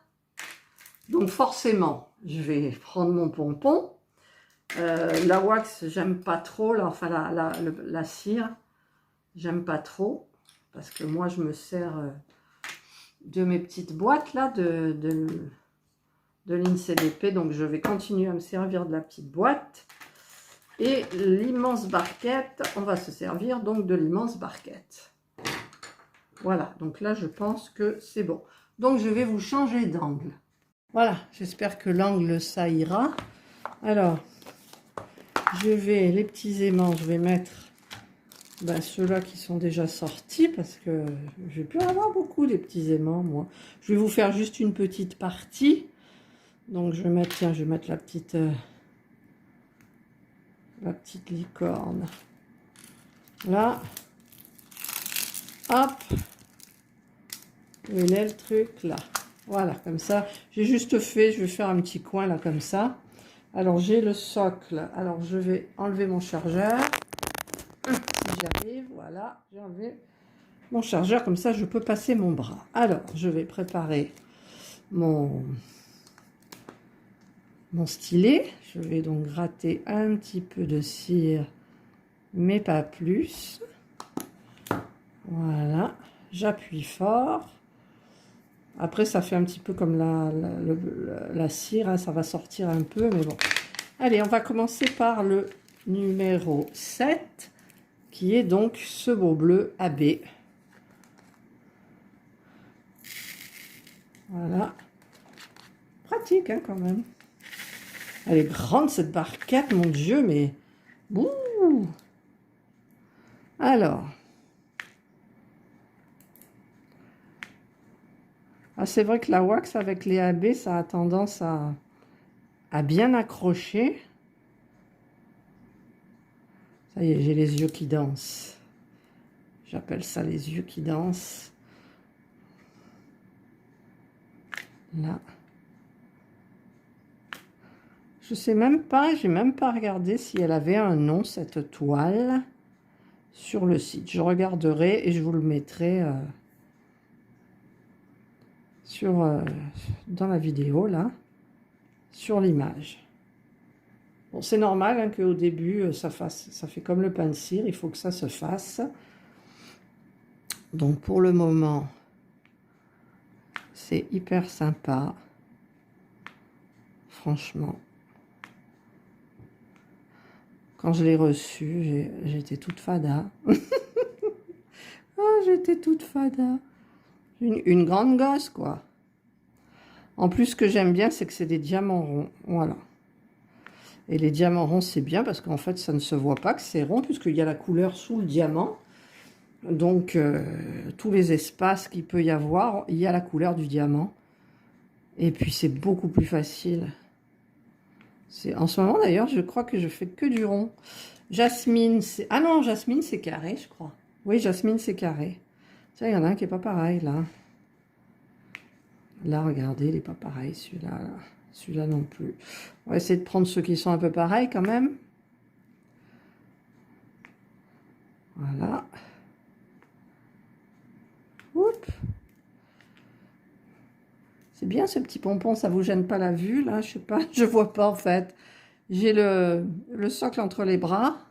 Donc, forcément, je vais prendre mon pompon. La wax, j'aime pas trop. Là, enfin, la cire, j'aime pas trop. Parce que moi, je me sers de mes petites boîtes là, de l'INCDP. Donc, je vais continuer à me servir de la petite boîte. Et l'immense barquette, on va se servir donc de l'immense barquette. Voilà, donc là, je pense que c'est bon. Donc, je vais vous changer d'angle. Voilà, j'espère que l'angle, ça ira. Alors, je vais, les petits aimants, je vais mettre ceux-là qui sont déjà sortis, parce que je vais plus en avoir beaucoup, des petits aimants, moi. Je vais vous faire juste une petite partie. Donc, je vais mettre, tiens, je vais mettre la petite licorne. Là. Hop. Et là, le truc, là. Voilà, comme ça. J'ai juste fait, je vais faire un petit coin, là, comme ça. Alors, j'ai le socle. Alors, je vais enlever mon chargeur. Si j'arrive, voilà. J'ai enlevé mon chargeur. Comme ça, je peux passer mon bras. Alors, je vais préparer mon stylet. Je vais donc gratter un petit peu de cire, mais pas plus. Voilà. J'appuie fort. Après, ça fait un petit peu comme la cire, hein, ça va sortir un peu, mais bon. Allez, on va commencer par le numéro 7, qui est donc ce beau bleu AB. Voilà. Pratique, hein, quand même. Elle est grande, cette barquette, mon Dieu, mais... Bouh! Alors... Ah, c'est vrai que la wax avec les AB, ça a tendance à bien accrocher. Ça y est, j'ai les yeux qui dansent. J'appelle ça les yeux qui dansent. Là. Je sais même pas, j'ai même pas regardé si elle avait un nom, cette toile, sur le site. Je regarderai et je vous le mettrai dans la vidéo, là, sur l'image. Bon, c'est normal hein, qu'au début, ça fait comme le pain de cire, il faut que ça se fasse. Donc, pour le moment, c'est hyper sympa. Franchement. Quand je l'ai reçu, j'étais toute fada. Ah, j'étais toute fada. Une grande gosse, quoi. En plus, ce que j'aime bien, c'est que c'est des diamants ronds. Voilà. Et les diamants ronds, c'est bien parce qu'en fait, ça ne se voit pas que c'est rond, puisqu'il y a la couleur sous le diamant. Donc, tous les espaces qu'il peut y avoir, il y a la couleur du diamant. Et puis, c'est beaucoup plus facile. En ce moment, d'ailleurs, je crois que je fais que du rond. Jasmine, c'est... Ah non, Jasmine, c'est carré, je crois. Oui, Jasmine, c'est carré. Tiens, il y en a un qui n'est pas pareil, là. Là, regardez, il n'est pas pareil, celui-là. Là. Celui-là non plus. On va essayer de prendre ceux qui sont un peu pareils, quand même. Voilà. Oups. C'est bien, ce petit pompon, ça vous gêne pas la vue, là? Je sais pas, je vois pas, en fait. J'ai le socle entre les bras.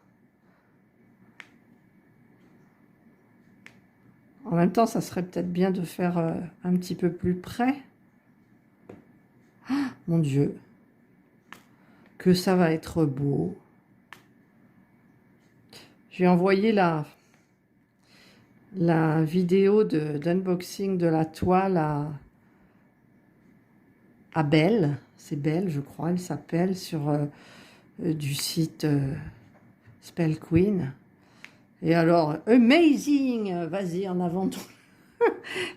En même temps, ça serait peut-être bien de faire un petit peu plus près. Ah, mon Dieu. Que ça va être beau. Je vais envoyer la vidéo d'unboxing de la toile à Belle. C'est Belle, je crois, elle s'appelle, sur du site Spell Queen. Et alors, amazing! Vas-y, en avant tout.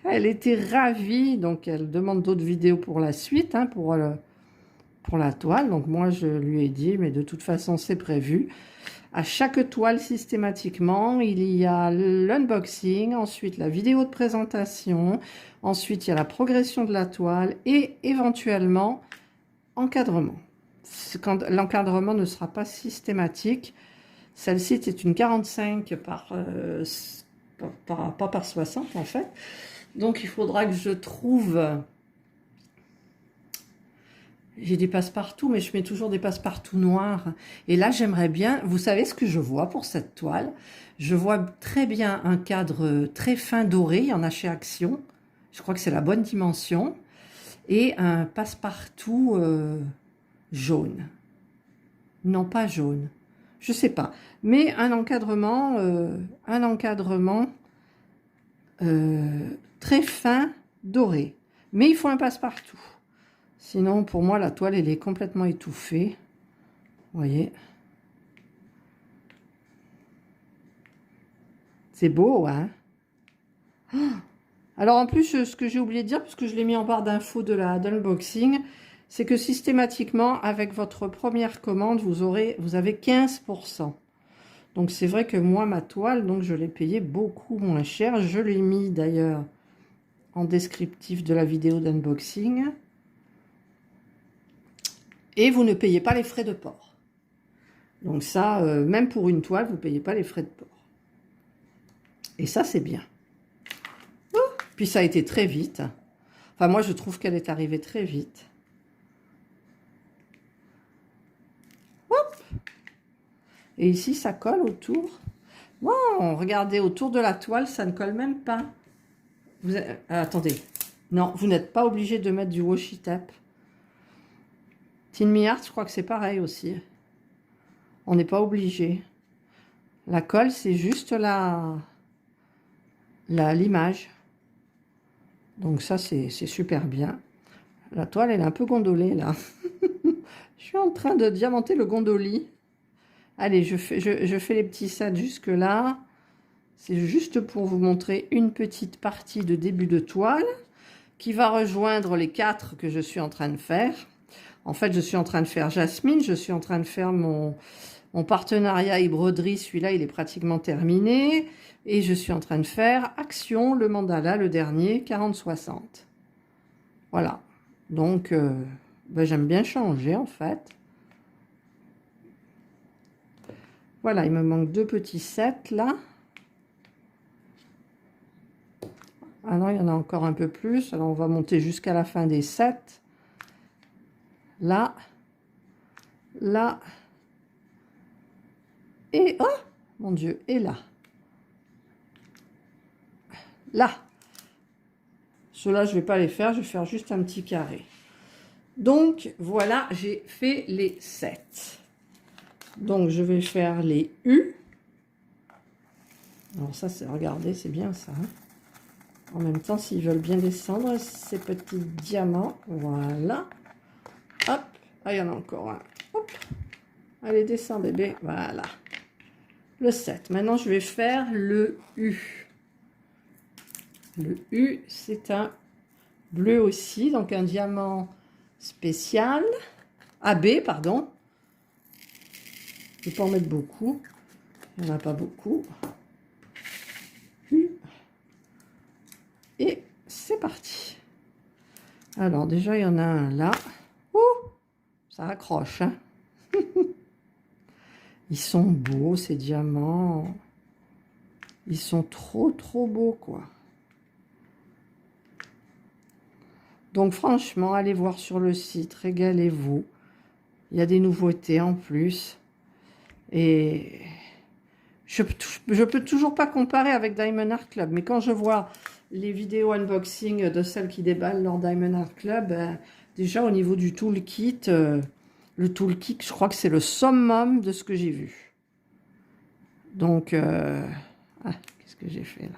Elle était ravie, donc elle demande d'autres vidéos pour la suite, hein, pour la toile. Donc moi, je lui ai dit, mais de toute façon, c'est prévu. À chaque toile, systématiquement, il y a l'unboxing, ensuite la vidéo de présentation, ensuite il y a la progression de la toile et éventuellement encadrement. Quand l'encadrement ne sera pas systématique, celle-ci est une 45 pas par 60 en fait. Donc il faudra que je trouve... J'ai des passe-partout, mais je mets toujours des passe-partout noirs. Et là, j'aimerais bien... Vous savez ce que je vois pour cette toile? Je vois très bien un cadre très fin doré. Il y en a chez Action. Je crois que c'est la bonne dimension. Et un passe-partout jaune. Non, pas jaune. Je sais pas. Mais un encadrement très fin doré. Mais il faut un passe-partout. Sinon, pour moi, la toile, elle est complètement étouffée. Vous voyez? C'est beau, hein? Alors, en plus, ce que j'ai oublié de dire, parce que je l'ai mis en barre d'infos de l'unboxing, c'est que systématiquement, avec votre première commande, vous avez 15%. Donc, c'est vrai que moi, ma toile, donc je l'ai payée beaucoup moins cher. Je l'ai mis, d'ailleurs, en descriptif de la vidéo d'unboxing. Et vous ne payez pas les frais de port. Donc ça, même pour une toile, vous ne payez pas les frais de port. Et ça, c'est bien. Puis ça a été très vite. Enfin, moi, je trouve qu'elle est arrivée très vite. Hop. Et ici, ça colle autour. Wow, regardez, autour de la toile, ça ne colle même pas. Attendez. Non, vous n'êtes pas obligé de mettre du washi tape. Tin Art, je crois que c'est pareil aussi. On n'est pas obligé. La colle, c'est juste l'image. Donc ça, c'est super bien. La toile, elle est un peu gondolée, là. Je suis en train de diamanter le gondoli. Allez, je fais les petits sets jusque là. C'est juste pour vous montrer une petite partie de début de toile qui va rejoindre les 4 que je suis en train de faire. En fait, je suis en train de faire Jasmine, je suis en train de faire mon partenariat e-broderie, celui-là, il est pratiquement terminé. Et je suis en train de faire Action, le mandala, le dernier, 40-60. Voilà. Donc, ben, j'aime bien changer, en fait. Voilà, il me manque 2 petits sets, là. Ah non, il y en a encore un peu plus. Alors, on va monter jusqu'à la fin des sets. Là, là, et, oh, mon Dieu, et là. Là. Ceux-là, je ne vais pas les faire, je vais faire juste un petit carré. Donc, voilà, j'ai fait les 7. Donc, je vais faire les U. Alors ça, regardez, c'est bien ça. Hein. En même temps, s'ils veulent bien descendre, ces petits diamants, voilà. Hop, ah, il y en a encore un. Hop, allez, descends bébé, voilà. Le 7. Maintenant, je vais faire le U. Le U, c'est un bleu aussi, donc un diamant spécial. AB, pardon. Je ne vais pas en mettre beaucoup. Il n'y en a pas beaucoup. U. Et c'est parti. Alors, déjà, il y en a un là. Ouh, ça accroche, hein. Ils sont beaux, ces diamants. Ils sont trop, trop beaux, quoi. Donc, franchement, allez voir sur le site, régalez-vous. Il y a des nouveautés en plus. Et je peux toujours pas comparer avec Diamond Art Club. Mais quand je vois les vidéos unboxing de celles qui déballent leur Diamond Art Club, déjà au niveau du toolkit, le toolkit, je crois que c'est le summum de ce que j'ai vu. Donc, qu'est-ce que j'ai fait là?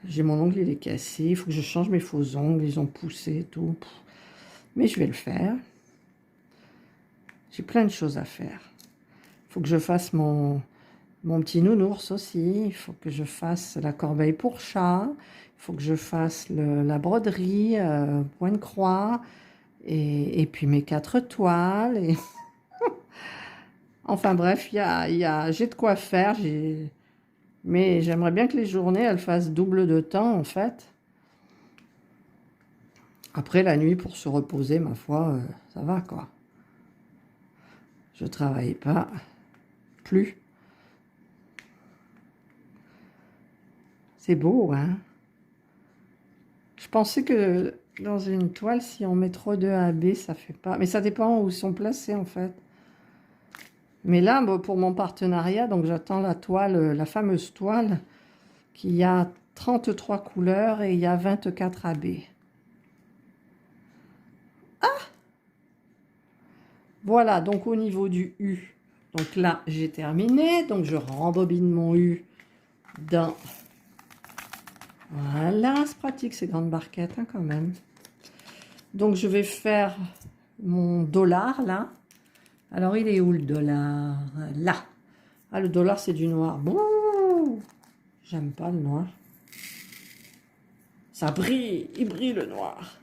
J'ai mon ongle, il est cassé. Il faut que je change mes faux ongles. Ils ont poussé et tout. Mais je vais le faire. J'ai plein de choses à faire. Il faut que je fasse mon petit nounours aussi. Il faut que je fasse la corbeille pour chat. Il faut que je fasse la broderie, point de croix. Et puis mes 4 toiles. Et... enfin bref, j'ai de quoi faire. Mais j'aimerais bien que les journées, elles fassent double de temps, en fait. Après, la nuit, pour se reposer, ma foi, ça va, quoi. Je travaille pas plus. C'est beau, hein? Je pensais que dans une toile, si on met trop de AB, ça fait pas... Mais ça dépend où ils sont placés, en fait. Mais là, pour mon partenariat, donc j'attends la toile, la fameuse toile, qui a 33 couleurs et il y a 24 AB. Ah! Voilà, donc au niveau du U, donc là, j'ai terminé. Donc je rembobine mon U dans... Voilà, c'est pratique ces grandes barquettes, hein, quand même. Donc je vais faire mon dollar, là. Alors, il est où le dollar? Là. Ah, le dollar, c'est du noir. Bon, j'aime pas le noir. Ça brille, il brille le noir.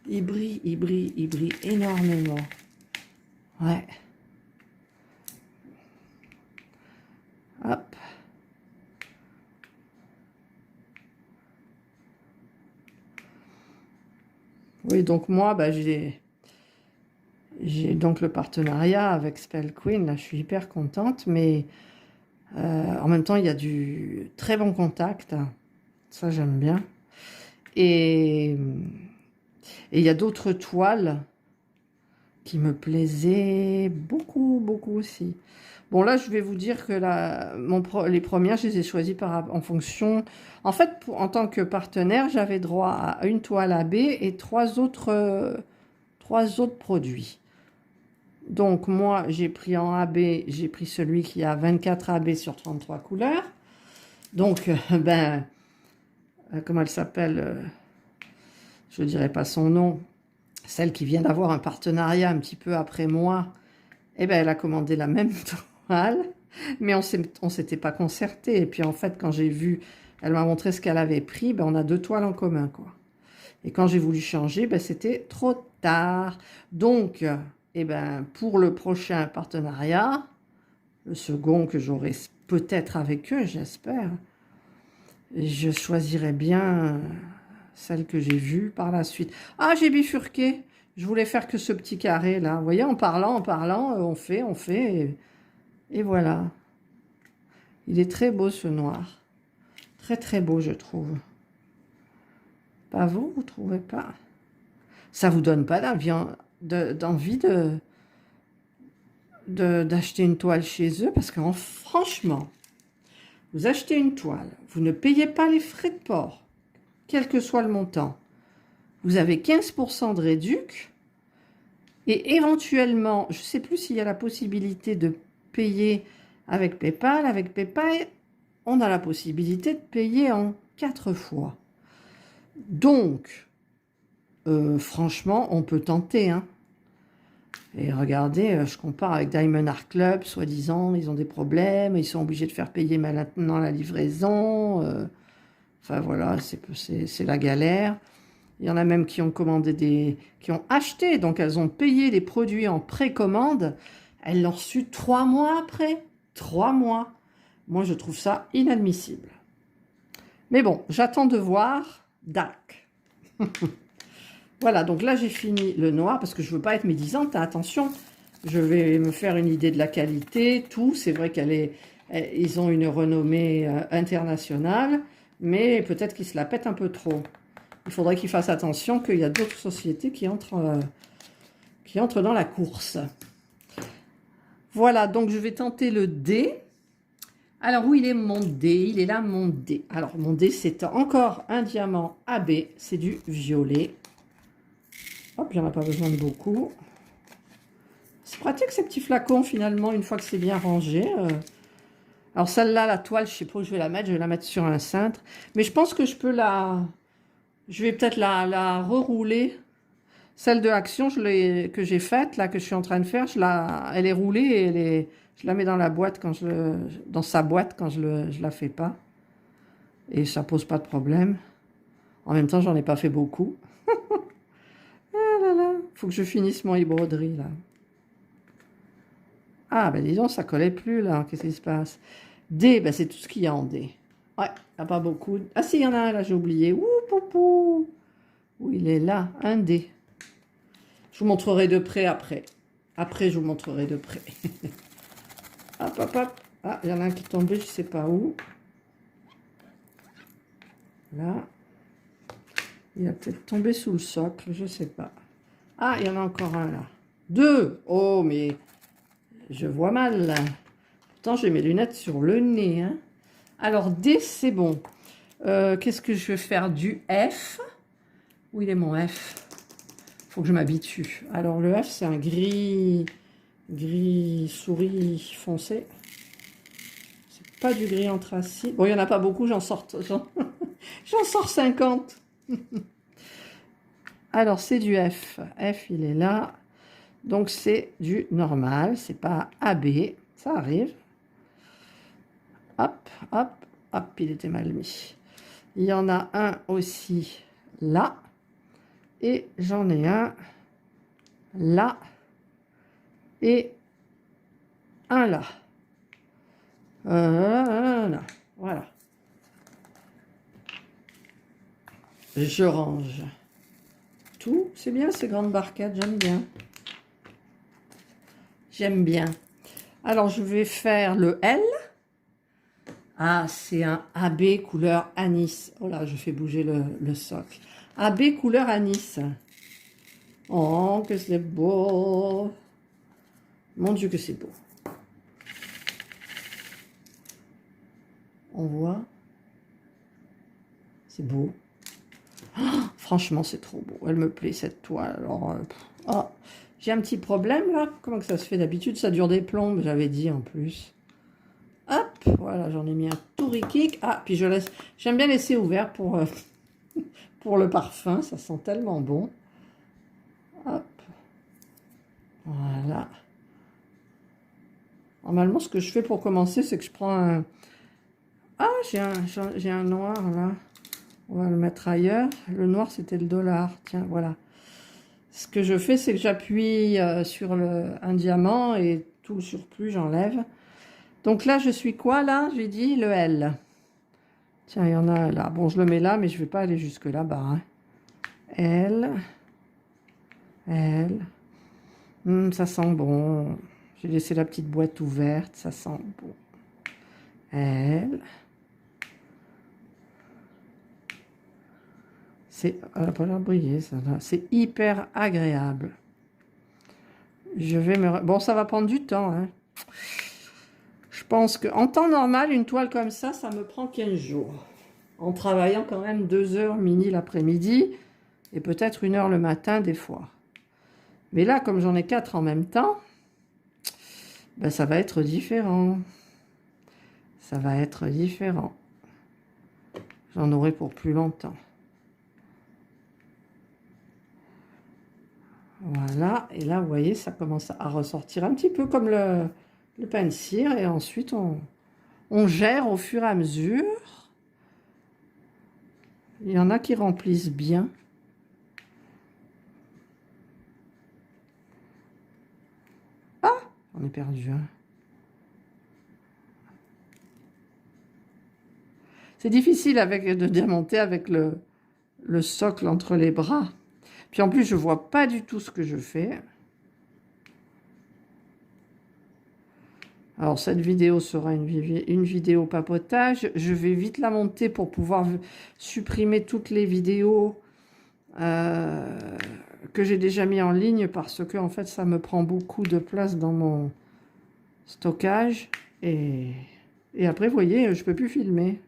Il brille énormément. Ouais. Hop. Oui, donc moi, bah, j'ai donc le partenariat avec Spell Queen. Là, je suis hyper contente, mais en même temps, il y a du très bon contact. Ça, j'aime bien. Et il y a d'autres toiles qui me plaisaient beaucoup, beaucoup aussi. Bon, là, je vais vous dire que les premières, je les ai choisies en fonction... En fait, en tant que partenaire, j'avais droit à une toile AB et trois autres produits. Donc, moi, j'ai pris en AB, j'ai pris celui qui a 24 AB sur 33 couleurs. Donc, comment elle s'appelle je ne dirai pas son nom. Celle qui vient d'avoir un partenariat un petit peu après moi, eh ben, elle a commandé la même toile, mais on ne s'était pas concerté. Et puis, en fait, quand j'ai vu, elle m'a montré ce qu'elle avait pris, ben, on a 2 toiles en commun, quoi. Et quand j'ai voulu changer, ben, c'était trop tard. Donc, eh ben, pour le prochain partenariat, le second que j'aurai peut-être avec eux, j'espère, je choisirai bien celle que j'ai vue par la suite. Ah, j'ai bifurqué. Je voulais faire que ce petit carré là. Vous voyez, en parlant, on fait. Et voilà. Il est très beau ce noir. Très très beau, je trouve. Pas vous, vous trouvez pas? Ça vous donne pas d'envie d'acheter une toile chez eux? Parce que franchement, vous achetez une toile, vous ne payez pas les frais de port, quel que soit le montant. Vous avez 15% de réduc. Et éventuellement, je ne sais plus s'il y a la possibilité de payer avec PayPal. Avec PayPal, on a la possibilité de payer en 4 fois. Donc, franchement, on peut tenter. Hein. Et regardez, je compare avec Diamond Art Club, soi-disant, ils ont des problèmes, ils sont obligés de faire payer maintenant la livraison. Enfin voilà, c'est la galère. Il y en a même qui ont commandé qui ont acheté, donc elles ont payé les produits en précommande. Elles l'ont reçu 3 mois après. 3 mois. Moi, je trouve ça inadmissible. Mais bon, j'attends de voir Dark. Voilà, donc là, j'ai fini le noir parce que je ne veux pas être médisante. Hein, attention, je vais me faire une idée de la qualité, tout. C'est vrai ils ont une renommée internationale, mais peut-être qu'ils se la pètent un peu trop. Il faudrait qu'ils fassent attention qu'il y a d'autres sociétés qui entrent dans la course. Voilà, donc je vais tenter le D. Alors, où il est mon D? Il est là, mon D. Alors, mon D, c'est encore un diamant AB. C'est du violet. Hop, il n'y en a pas besoin de beaucoup. C'est pratique, ces petits flacons, finalement, une fois que c'est bien rangé. Alors celle-là, la toile, je sais pas où je vais la mettre. Je vais la mettre sur un cintre. Mais je pense que je peux la... Je vais peut-être la rerouler. Celle de Action que j'ai faite, là, que je suis en train de faire, elle est roulée et je la mets dans la boîte dans sa boîte quand je la fais pas. Et ça pose pas de problème. En même temps, j'en ai pas fait beaucoup. Ah là là, faut que je finisse mon broderie, là. Ah, ben dis donc, ça collait plus, là. Qu'est-ce qui se passe? D, ben c'est tout ce qu'il y a en D. Ouais, il n'y a pas beaucoup. Ah si, il y en a un, là, j'ai oublié. Ouh, poupou. Où il est là, un D. Je vous montrerai de près après. Après, je vous montrerai de près. Hop, hop, hop. Ah, il y en a un qui est tombé, je ne sais pas où. Là. Il a peut-être tombé sous le socle, je ne sais pas. Ah, il y en a encore un là. Deux. Oh, mais je vois mal. Pourtant, j'ai mes lunettes sur le nez. Hein. Alors, D, c'est bon. Qu'est-ce que je vais faire? Du F. Où il est mon F? Faut que je m'habitue. Alors, le F, c'est un gris souris foncé. C'est pas du gris anthracite. Bon, il n'y en a pas beaucoup, j'en sors 50. Alors, c'est du F. F, il est là. Donc, c'est du normal. C'est pas AB. Ça arrive. Hop, hop, hop, il était mal mis. Il y en a un aussi là. Et j'en ai un là. Et un là. Là. Voilà. Je range tout. C'est bien ces grandes barquettes, j'aime bien. J'aime bien. Alors, je vais faire le L. Ah, c'est un AB couleur anis. Oh là, je fais bouger le socle. AB couleur anis. Oh, que c'est beau. Mon Dieu, que c'est beau. On voit. C'est beau. Oh, franchement, c'est trop beau. Elle me plaît, cette toile. Alors, oh, j'ai un petit problème, là. Comment que ça se fait d'habitude? Ça dure des plombes, j'avais dit, en plus. Hop, voilà, j'en ai mis un tout rikik. Ah, puis je laisse... J'aime bien laisser ouvert pour le parfum. Ça sent tellement bon. Hop. Voilà. Normalement, ce que je fais pour commencer, c'est que je prends un... Ah, j'ai un noir, là. On va le mettre ailleurs. Le noir, c'était le dollar. Tiens, voilà. Ce que je fais, c'est que j'appuie sur un diamant et tout le surplus, j'enlève. Donc là, je suis quoi, là? J'ai dit le L. Tiens, il y en a un là. Bon, je le mets là, mais je ne vais pas aller jusque là-bas. Hein. L. L. Ça sent bon. J'ai laissé la petite boîte ouverte. Ça sent bon. L. Elle n'a pas l'air briller, ça. C'est hyper agréable. Je vais me... Bon, ça va prendre du temps. Hein. Je pense qu'en temps normal, une toile comme ça me prend 15 jours. En travaillant quand même 2 heures mini l'après-midi et peut-être 1 heure le matin des fois. Mais là, comme j'en ai 4 en même temps, ben, ça va être différent. Ça va être différent. J'en aurai pour plus longtemps. Voilà. Et là, vous voyez, ça commence à ressortir un petit peu comme le pain de cire. Et ensuite, on gère au fur et à mesure. Il y en a qui remplissent bien. Ah, on est perdu. Hein. C'est difficile de démonter avec le socle entre les bras. Puis en plus, je ne vois pas du tout ce que je fais. Alors, cette vidéo sera une vidéo papotage. Je vais vite la monter pour pouvoir supprimer toutes les vidéos que j'ai déjà mis en ligne parce que, en fait, ça me prend beaucoup de place dans mon stockage. Et après, vous voyez, je ne peux plus filmer.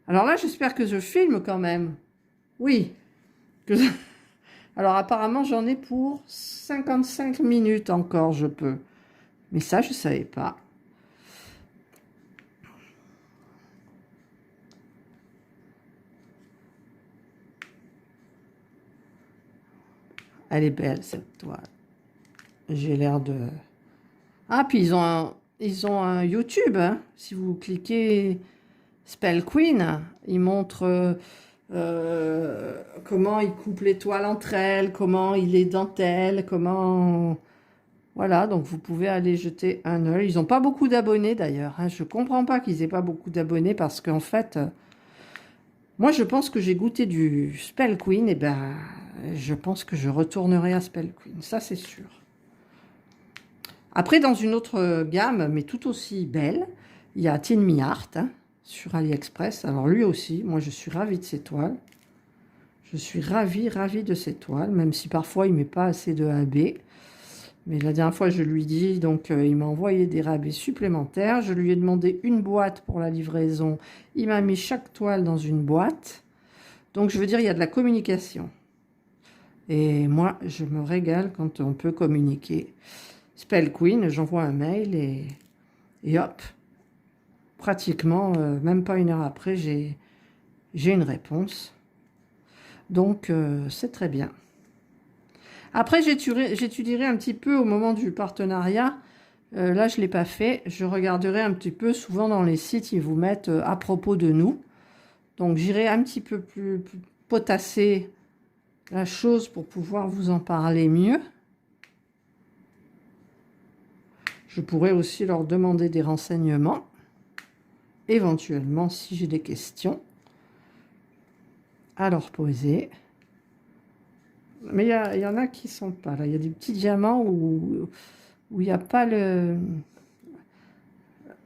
Alors là, j'espère que je filme quand même. Oui. Alors, apparemment, j'en ai pour 55 minutes encore, je peux. Mais ça, je ne savais pas. Elle est belle, cette toile. J'ai l'air de... Ah, puis ils ont un YouTube, hein. Si vous cliquez Spell Queen, ils montrent comment ils coupent les toiles entre elles, comment ils les dentellent, comment... Voilà, donc vous pouvez aller jeter un œil. Ils n'ont pas beaucoup d'abonnés d'ailleurs, hein. Je ne comprends pas qu'ils aient pas beaucoup d'abonnés parce qu'en fait, moi je pense que j'ai goûté du Spell Queen, et ben je pense que je retournerai à Spell Queen, ça c'est sûr. Après, dans une autre gamme, mais tout aussi belle, il y a Tin Me Art, hein, sur AliExpress. Alors lui aussi, moi je suis ravie de ces toiles. Je suis ravie de ces toiles, même si parfois il ne met pas assez de AB. Mais la dernière fois, je lui dis, donc il m'a envoyé des rabais supplémentaires. Je lui ai demandé une boîte pour la livraison. Il m'a mis chaque toile dans une boîte. Donc, je veux dire, il y a de la communication. Et moi, je me régale quand on peut communiquer. Spell Queen, j'envoie un mail et hop, pratiquement, même pas une heure après, j'ai une réponse. Donc, c'est très bien. Après, j'étudierai un petit peu au moment du partenariat. Là, je ne l'ai pas fait. Je regarderai un petit peu. Souvent, dans les sites, ils vous mettent à propos de nous. Donc, j'irai un petit peu plus potasser la chose pour pouvoir vous en parler mieux. Je pourrais aussi leur demander des renseignements, éventuellement, si j'ai des questions à leur poser. Mais il y en a qui ne sont pas là. Il y a des petits diamants où il n'y a pas le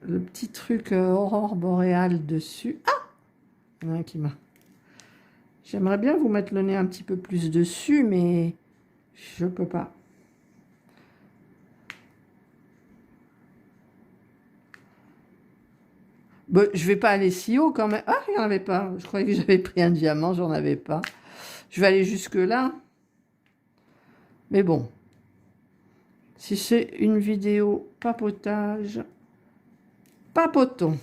petit truc aurore boréale dessus. Ah! Il y en a un qui m'a... J'aimerais bien vous mettre le nez un petit peu plus dessus, mais je peux pas. Bon, je vais pas aller si haut quand même. Ah, il n'y en avait pas. Je croyais que j'avais pris un diamant, j'en avais pas. Je vais aller jusque là. Mais bon, si c'est une vidéo papotage, papotons.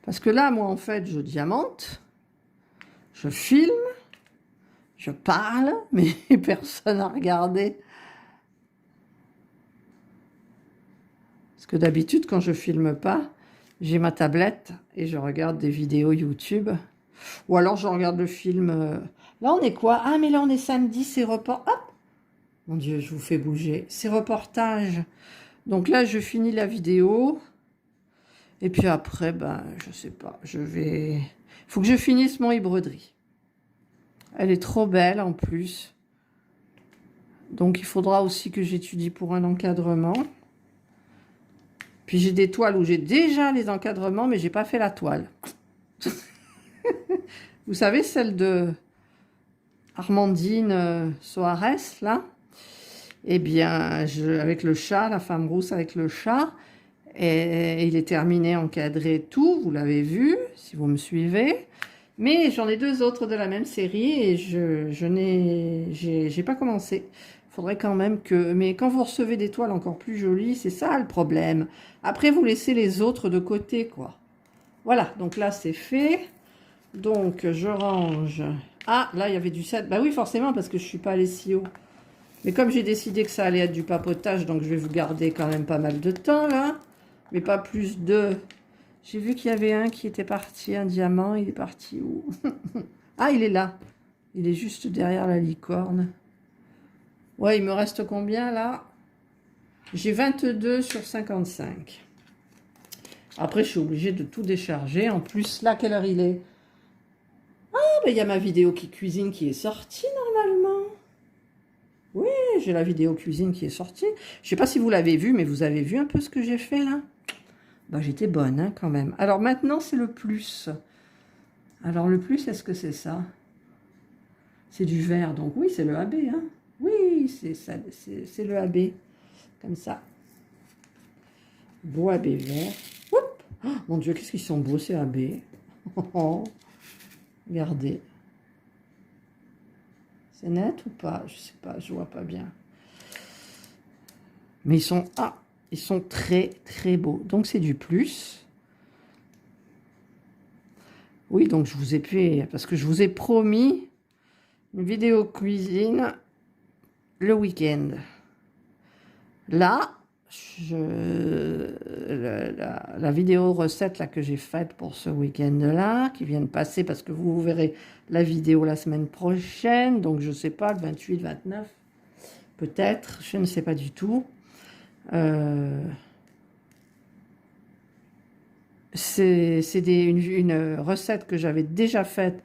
Parce que là, moi, en fait, je diamante, je filme, je parle, mais personne n'a regardé. Parce que d'habitude, quand je filme pas, j'ai ma tablette et je regarde des vidéos YouTube. Ou alors, je regarde le film. Là, on est quoi? Ah, mais là, on est samedi, c'est report. Hop! Mon Dieu, je vous fais bouger. C'est reportage. Donc là, je finis la vidéo. Et puis après, ben, je sais pas. Je vais... Il faut que je finisse mon broderie. Elle est trop belle en plus. Donc, il faudra aussi que j'étudie pour un encadrement. Puis, j'ai des toiles où j'ai déjà les encadrements, mais j'ai pas fait la toile. Vous savez, celle de Armandine Soares, là? Eh bien, avec le chat, la femme rousse avec le chat, et il est terminé, encadré, tout, vous l'avez vu, si vous me suivez. Mais j'en ai deux autres de la même série et j'ai pas commencé. Il faudrait quand même que... Mais quand vous recevez des toiles encore plus jolies, c'est ça le problème. Après, vous laissez les autres de côté, quoi. Voilà, donc là, c'est fait. Donc, je range. Ah, là, il y avait du 7. Bah oui, forcément, parce que je suis pas allée si haut. Mais comme j'ai décidé que ça allait être du papotage, donc je vais vous garder quand même pas mal de temps, là. Mais pas plus de... J'ai vu qu'il y avait un qui était parti, un diamant. Il est parti où? Ah, il est là. Il est juste derrière la licorne. Ouais, il me reste combien, là? J'ai 22 sur 55. Après, je suis obligée de tout décharger. En plus, là, quelle heure il est? Ah, ben, il y a ma vidéo qui cuisine qui est sortie, normalement. Oui, j'ai la vidéo cuisine qui est sortie. Je sais pas si vous l'avez vu, mais vous avez vu un peu ce que j'ai fait, là? Ben, j'étais bonne, hein, quand même. Alors, maintenant, c'est le plus. Alors, le plus, est-ce que c'est ça? C'est du vert, donc oui, c'est le AB, hein. Oui, c'est le AB. Comme ça. Beau AB vert. Oup, oh, mon Dieu, qu'est-ce qu'ils sont beaux, ces AB. Regardez. C'est net ou pas? Je sais pas, je vois pas bien. Mais ils sont très, très beaux. Donc, c'est du plus. Oui, donc je vous ai fait, parce que je vous ai promis une vidéo cuisine le week-end. Là, la vidéo recette là, que j'ai faite pour ce week-end-là, qui vient de passer, parce que vous verrez la vidéo la semaine prochaine, donc je ne sais pas, le 28, 29, peut-être, je ne sais pas du tout. C'est une recette que j'avais déjà faite,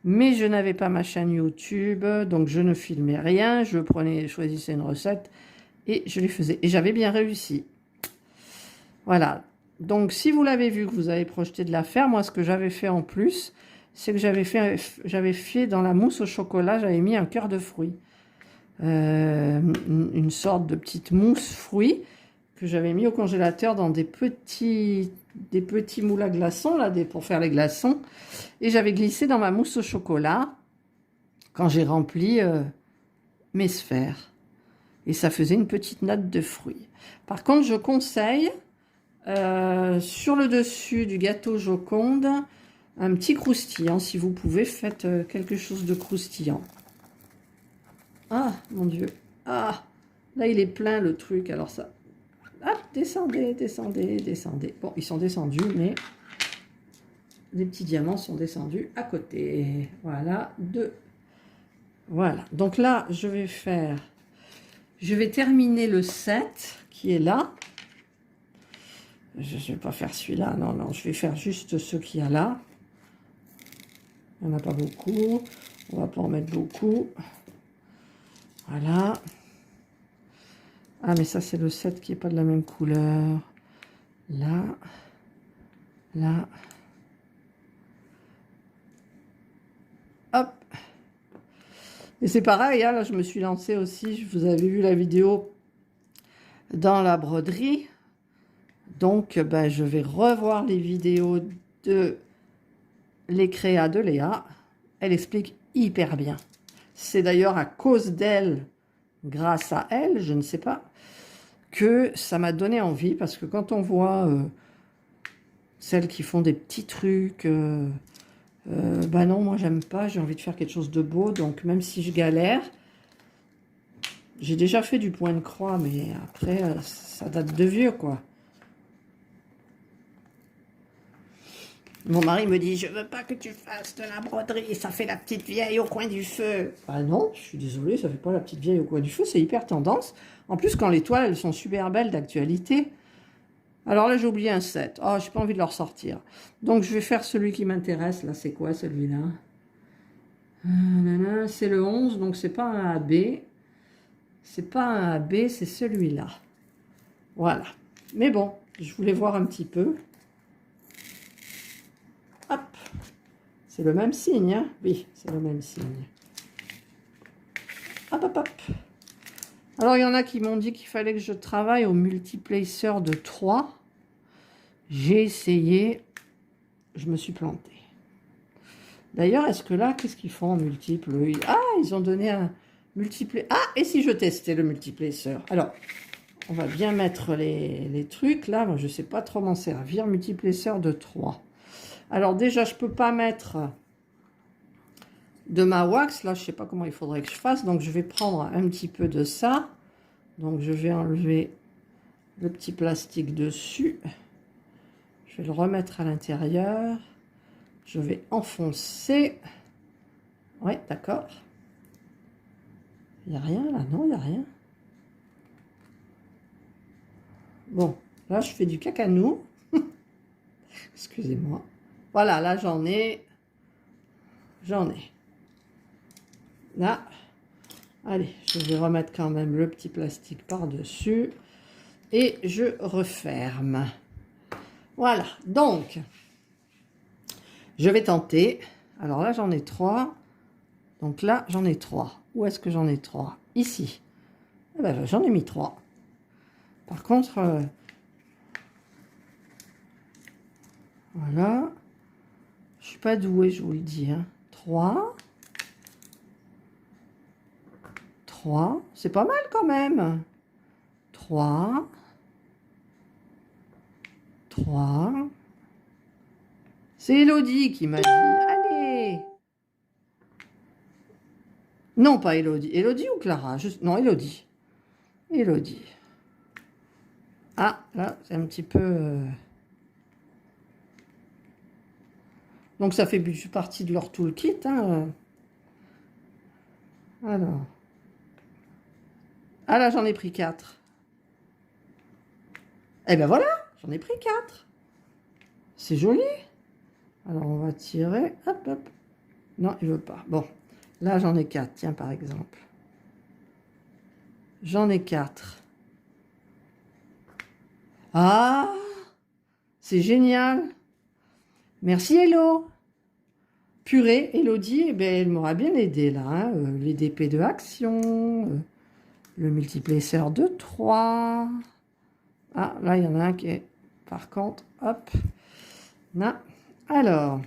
mais je n'avais pas ma chaîne YouTube, donc je ne filmais rien, je choisissais une recette et je les faisais. Et j'avais bien réussi. Voilà. Donc si vous l'avez vu, que vous avez projeté de la faire, moi ce que j'avais fait en plus, c'est que j'avais fait dans la mousse au chocolat, j'avais mis un cœur de fruits. Une sorte de petite mousse fruits que j'avais mis au congélateur dans des petits moules à glaçons, là, pour faire les glaçons. Et j'avais glissé dans ma mousse au chocolat quand j'ai rempli mes sphères. Et ça faisait une petite natte de fruits. Par contre, je conseille, sur le dessus du gâteau Joconde, un petit croustillant. Si vous pouvez, faites quelque chose de croustillant. Ah, mon Dieu. Ah, là, il est plein, le truc. Alors ça... Ah, descendez, descendez, descendez. Bon, ils sont descendus, mais les petits diamants sont descendus à côté. Voilà, deux. Voilà. Donc là, je vais terminer le 7 qui est là. Je ne vais pas faire celui-là. Non, non, je vais faire juste ce qu'il y a là. Il n'y en a pas beaucoup. On va pas en mettre beaucoup. Voilà. Ah, mais ça, c'est le 7 qui n'est pas de la même couleur. Là. Là. Hop. Et c'est pareil, hein, là, je me suis lancée aussi. Vous avez vu la vidéo dans la broderie. Donc, ben, je vais revoir les vidéos de les créas de Léa. Elle explique hyper bien. C'est d'ailleurs à cause d'elle, grâce à elle, je ne sais pas, que ça m'a donné envie. Parce que quand on voit celles qui font des petits trucs, bah non, moi j'aime pas, j'ai envie de faire quelque chose de beau. Donc même si je galère, j'ai déjà fait du point de croix, mais après, ça date de vieux, quoi. Mon mari me dit, je veux pas que tu fasses de la broderie, ça fait la petite vieille au coin du feu. Ah non, je suis désolée, ça fait pas la petite vieille au coin du feu, c'est hyper tendance. En plus, quand les toiles, elles sont super belles d'actualité. Alors là, j'ai oublié un 7. Oh, j'ai pas envie de le ressortir. Donc, je vais faire celui qui m'intéresse. Là, c'est quoi celui-là? C'est le 11, donc c'est pas un AB. C'est pas un AB, c'est celui-là. Voilà. Mais bon, je voulais voir un petit peu. Hop. C'est le même signe, hein? Oui, c'est le même signe. Hop, hop, hop. Alors, il y en a qui m'ont dit qu'il fallait que je travaille au multiplacer de 3. J'ai essayé. Je me suis plantée. D'ailleurs, est-ce que là, qu'est-ce qu'ils font en multiple? Ah, ils ont donné un multiplacer. Ah, et si je testais le multiplacer? Alors, on va bien mettre les trucs. Là, moi, je ne sais pas trop m'en servir. Multiplacer de 3. Alors déjà, je ne peux pas mettre de ma wax. Là, je ne sais pas comment il faudrait que je fasse. Donc, je vais prendre un petit peu de ça. Donc, je vais enlever le petit plastique dessus. Je vais le remettre à l'intérieur. Je vais enfoncer. Ouais, d'accord. Il n'y a rien là? Non, il n'y a rien. Bon, là, je fais du cacanou. Excusez-moi. Voilà, là, j'en ai. Là. Allez, je vais remettre quand même le petit plastique par-dessus. Et je referme. Voilà, donc, je vais tenter. Alors là, j'en ai 3. Donc là, j'en ai 3. Où est-ce que j'en ai 3? Ici. Eh ben, j'en ai mis 3. Par contre, voilà. Je suis pas douée, je vous le dis. Hein. 3. 3. C'est pas mal quand même. 3. 3. C'est Elodie qui m'a dit. Allez. Non, pas Elodie. Elodie ou Clara? Non, Elodie. Elodie. Ah, là, c'est un petit peu... Donc, ça fait partie de leur toolkit. Hein. Alors. Ah, là, j'en ai pris 4. Eh ben voilà, j'en ai pris 4. C'est joli. Alors, on va tirer. Hop, hop. Non, il veut pas. Bon, là, j'en ai 4. Tiens, par exemple. J'en ai 4. Ah, c'est génial. Merci, Hello. Purée, Elodie, eh ben, elle m'aura bien aidé, là. Hein. Les DP de action, le multiplaceur de 3. Ah, là, il y en a un qui est... Par contre, hop. Non. Alors...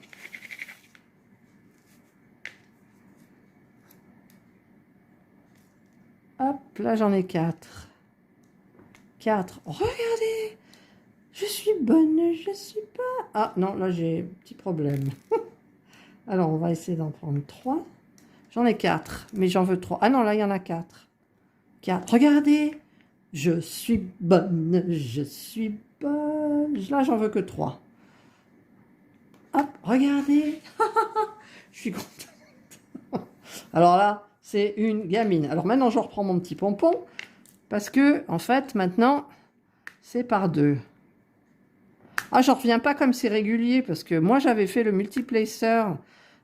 Hop, là j'en ai 4. 4. Oh, regardez, je suis bonne, je suis pas... Ah non, là j'ai un petit problème. Alors on va essayer d'en prendre 3. J'en ai 4, mais j'en veux 3. Ah non, là il y en a 4. 4. Regardez, je suis bonne, je suis bonne. Là j'en veux que 3. Hop, regardez. Je suis contente. Alors là... C'est une gamine. Alors maintenant, je reprends mon petit pompon. Parce que, en fait, maintenant, c'est par 2. Ah, j'en reviens pas comme c'est régulier. Parce que moi, j'avais fait le multiplacer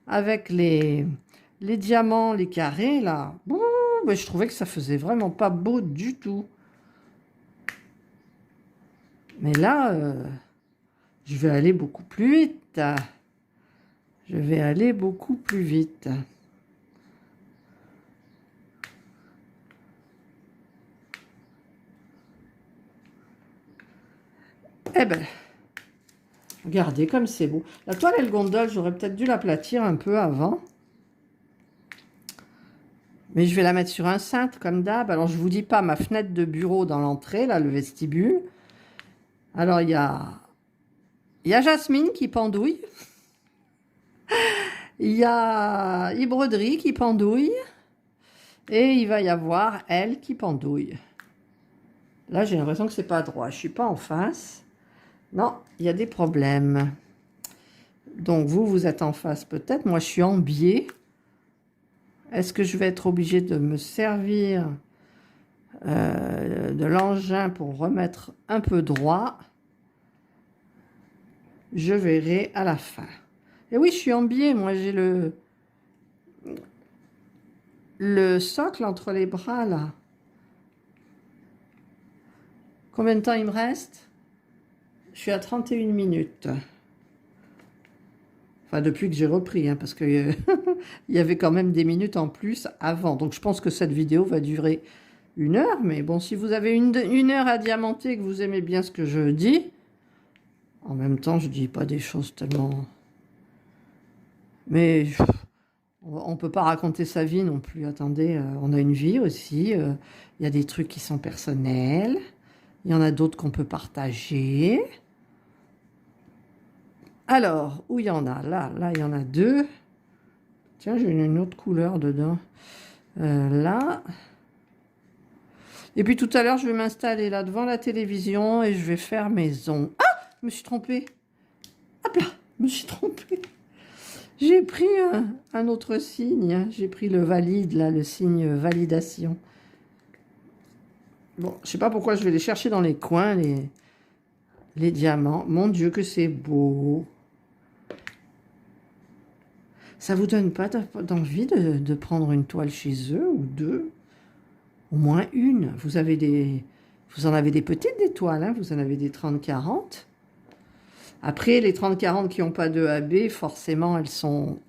avec les diamants, les carrés, là. Bouh, mais je trouvais que ça faisait vraiment pas beau du tout. Mais là, je vais aller beaucoup plus vite. Je vais aller beaucoup plus vite. Eh ben, regardez comme c'est beau. La toile et le gondole, j'aurais peut-être dû l'aplatir un peu avant. Mais je vais la mettre sur un cintre comme d'hab. Alors, je vous dis pas ma fenêtre de bureau dans l'entrée, là, le vestibule. Alors, il y a Jasmine qui pendouille. Il y a Broderie qui pendouille. Et il va y avoir elle qui pendouille. Là, j'ai l'impression que c'est pas droit. Je suis pas en face. Non, il y a des problèmes. Donc, vous êtes en face peut-être. Moi, je suis en biais. Est-ce que je vais être obligée de me servir de l'engin pour remettre un peu droit? Je verrai à la fin. Et oui, je suis en biais. Moi, j'ai le socle entre les bras, là. Combien de temps il me reste? Je suis à 31 minutes. Enfin, depuis que j'ai repris, hein, parce qu'il y avait quand même des minutes en plus avant. Donc, je pense que cette vidéo va durer 1 heure. Mais bon, si vous avez une heure à diamanter et que vous aimez bien ce que je dis, en même temps, je dis pas des choses tellement... Mais on ne peut pas raconter sa vie non plus. Attendez, on a une vie aussi. Il y a des trucs qui sont personnels. Il y en a d'autres qu'on peut partager. Alors, où il y en a? Là, il y en a 2. Tiens, j'ai une autre couleur dedans. Là. Et puis tout à l'heure, je vais m'installer là devant la télévision et je vais faire mes ongles. Ah! Je me suis trompée. Hop là, je me suis trompée. J'ai pris un autre signe. J'ai pris le valide, là, le signe validation. Bon, je sais pas pourquoi je vais les chercher dans les coins, les diamants. Mon Dieu, que c'est beau. Ça vous donne pas d'envie de prendre une toile chez eux ou 2? Au moins une. Vous en avez des petites des toiles, hein, vous en avez des 30-40. Après, les 30-40 qui n'ont pas de AB, forcément, elles sont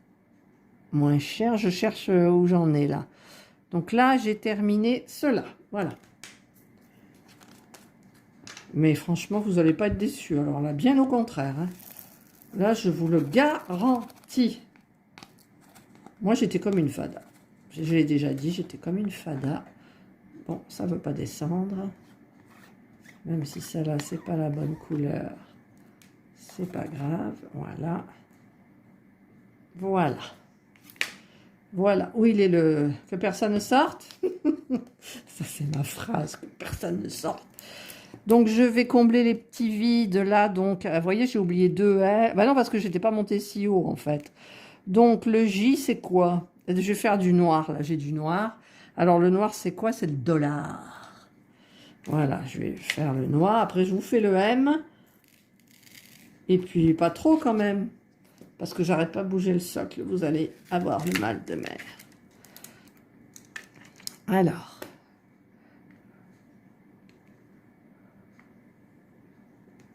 moins chères. Je cherche où j'en ai là. Donc là, j'ai terminé cela. Voilà. Mais franchement, vous n'allez pas être déçus. Alors là, bien au contraire. Hein. Là, je vous le garantis. Moi, j'étais comme une fada. Je l'ai déjà dit, j'étais comme une fada. Bon, ça ne veut pas descendre. Même si celle-là, c'est pas la bonne couleur. C'est pas grave. Voilà. Voilà. Voilà. Où il est le... Que personne ne sorte. Ça, c'est ma phrase. Que personne ne sorte. Donc, je vais combler les petits vides là. Donc, vous voyez, j'ai oublié 2 L. Bah non, parce que je n'étais pas montée si haut, en fait. Donc, le J, c'est quoi? Je vais faire du noir. Là, j'ai du noir. Alors, le noir, c'est quoi? C'est le dollar. Voilà, je vais faire le noir. Après, je vous fais le M. Et puis, pas trop quand même. Parce que j'arrête pas de bouger le socle. Vous allez avoir le mal de mer. Alors.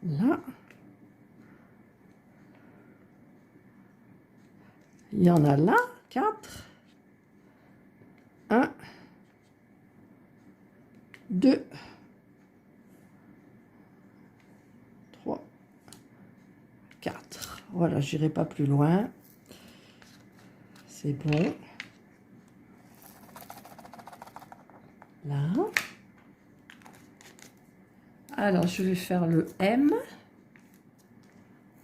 Là. Il y en a là. 4. 1. 2. 3. 4. Voilà, j'irai pas plus loin. C'est bon. Là. Alors, je vais faire le M.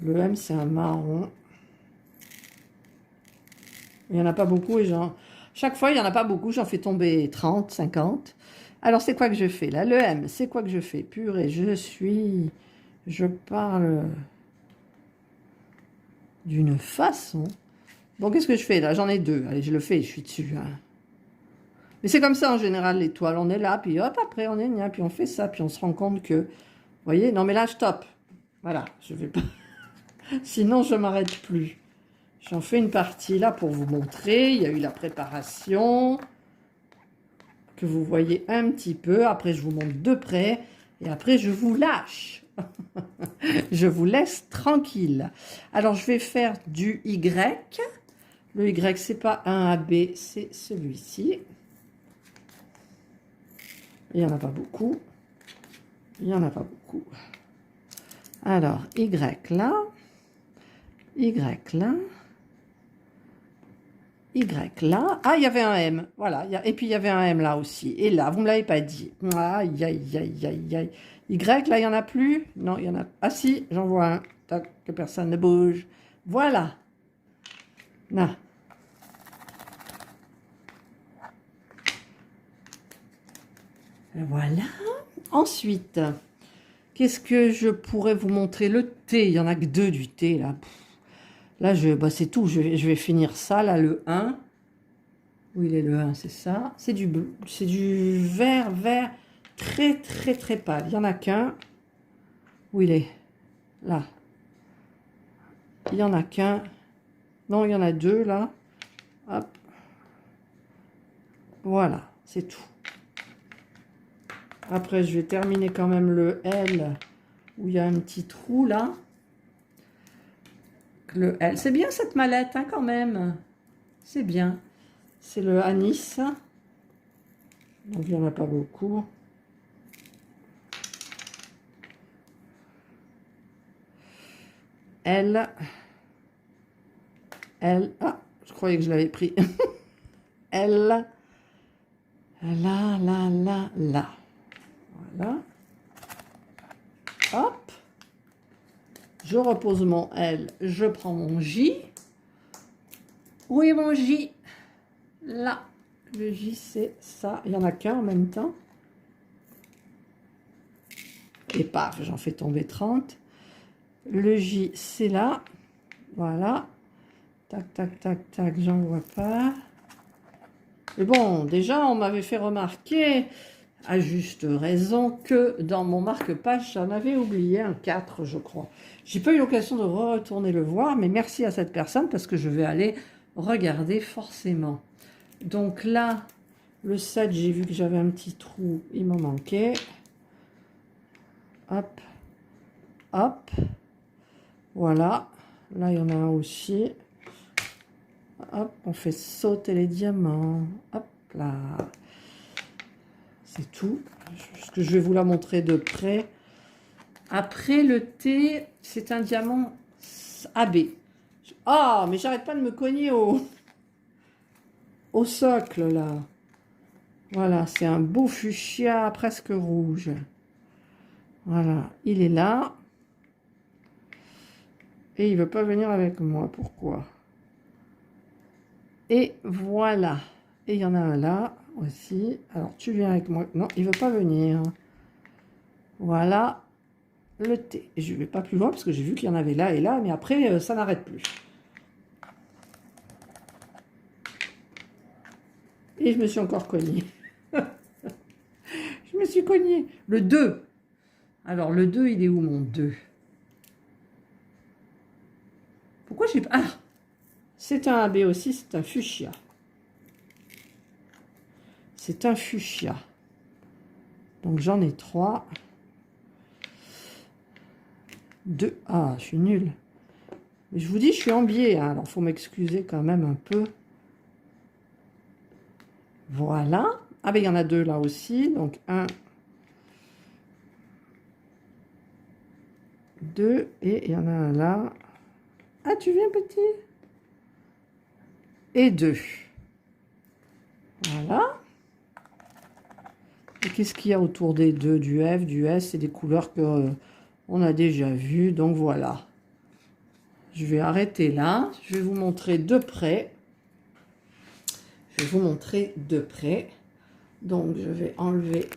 Le M, c'est un marron. Il n'y en a pas beaucoup. Et chaque fois, il n'y en a pas beaucoup. J'en fais tomber 30, 50. Alors, c'est quoi que je fais là? Le M, c'est quoi que je fais? Purée, je parle d'une façon. Bon, qu'est-ce que je fais là? J'en ai 2. Allez, je le fais, je suis dessus. Hein. Mais c'est comme ça en général, l'étoile. On est là, puis hop, après on est là, puis on fait ça, puis on se rend compte que... Vous voyez? Non, mais là, je stoppe. Voilà, je vais pas... Sinon, je m'arrête plus. J'en fais une partie là pour vous montrer. Il y a eu la préparation que vous voyez un petit peu. Après, je vous montre de près. Et après, je vous lâche. Je vous laisse tranquille. Alors, je vais faire du Y. Le Y, c'est pas un AB, c'est celui-ci. Il n'y en a pas beaucoup. Il n'y en a pas beaucoup. Alors, Y là. Y là. Y là. Ah, il y avait un M. Voilà. Et puis, il y avait un M là aussi. Et là, vous ne me l'avez pas dit. Aïe, aïe, aïe, aïe, aïe. Y, là, il n'y en a plus. Non, il y en a... Ah si, j'en vois un. Tac, que personne ne bouge. Voilà. Là. Voilà. Ensuite, qu'est-ce que je pourrais vous montrer? Le thé. Il n'y en a que 2 du thé, là. Là, bah, c'est tout. Je vais finir ça, là, le 1. Où il est le 1, c'est ça. C'est du vert, vert, très, très, très pâle. Il n'y en a qu'un. Où il est? Là. Il n'y en a qu'un. Non, il y en a 2, là. Hop. Voilà, c'est tout. Après, je vais terminer quand même le L, où il y a un petit trou, là. Le L. C'est bien, cette mallette, hein, quand même. C'est bien. C'est le anis. Donc, il n'y en a pas beaucoup. L. L. Ah, je croyais que je l'avais pris. L. Là, là, là, là. Voilà. Hop. Je repose mon L. Je prends mon J. Où est mon J? Là. Le J, c'est ça. Il n'y en a qu'un en même temps. Et paf, j'en fais tomber 30. Le J, c'est là. Voilà. Tac, tac, tac, tac, j'en vois pas. Mais bon, déjà, on m'avait fait remarquer, à juste raison, que dans mon marque-page, j'en avais oublié un 4, je crois. J'ai pas eu l'occasion de retourner le voir, mais merci à cette personne, parce que je vais aller regarder forcément. Donc là, le 7, j'ai vu que j'avais un petit trou, il m'en manquait. Hop, hop. Voilà. Là, il y en a un aussi. Hop, on fait sauter les diamants. Hop là. C'est tout. Ce que je vais vous la montrer de près. Après, le T, c'est un diamant AB. Ah, mais j'arrête pas de me cogner au socle, là. Voilà, c'est un beau fuchsia presque rouge. Voilà, il est là. Et il veut pas venir avec moi. Pourquoi? Et voilà. Et il y en a un là aussi. Alors, tu viens avec moi. Non, il ne veut pas venir. Voilà le thé. Et je ne vais pas plus loin parce que j'ai vu qu'il y en avait là et là. Mais après, ça n'arrête plus. Et je me suis encore cognée. Je me suis cognée. Le 2. Alors, le 2, il est où mon 2? Pourquoi j'ai pas... Ah, c'est un AB aussi, c'est un fuchsia. C'est un fuchsia. Donc, j'en ai 3. 2. Ah, je suis nulle. Mais je vous dis, je suis en biais. Hein, alors, il faut m'excuser quand même un peu. Voilà. Ah, ben, il y en a 2 là aussi. Donc, 1, 2. Et il y en a un là. Ah, tu viens, petit? Et 2. Voilà. Et qu'est-ce qu'il y a autour des 2? Du F, du S, c'est des couleurs que on a déjà vues. Donc, voilà. Je vais arrêter là. Je vais vous montrer de près. Je vais vous montrer de près. Donc, je vais enlever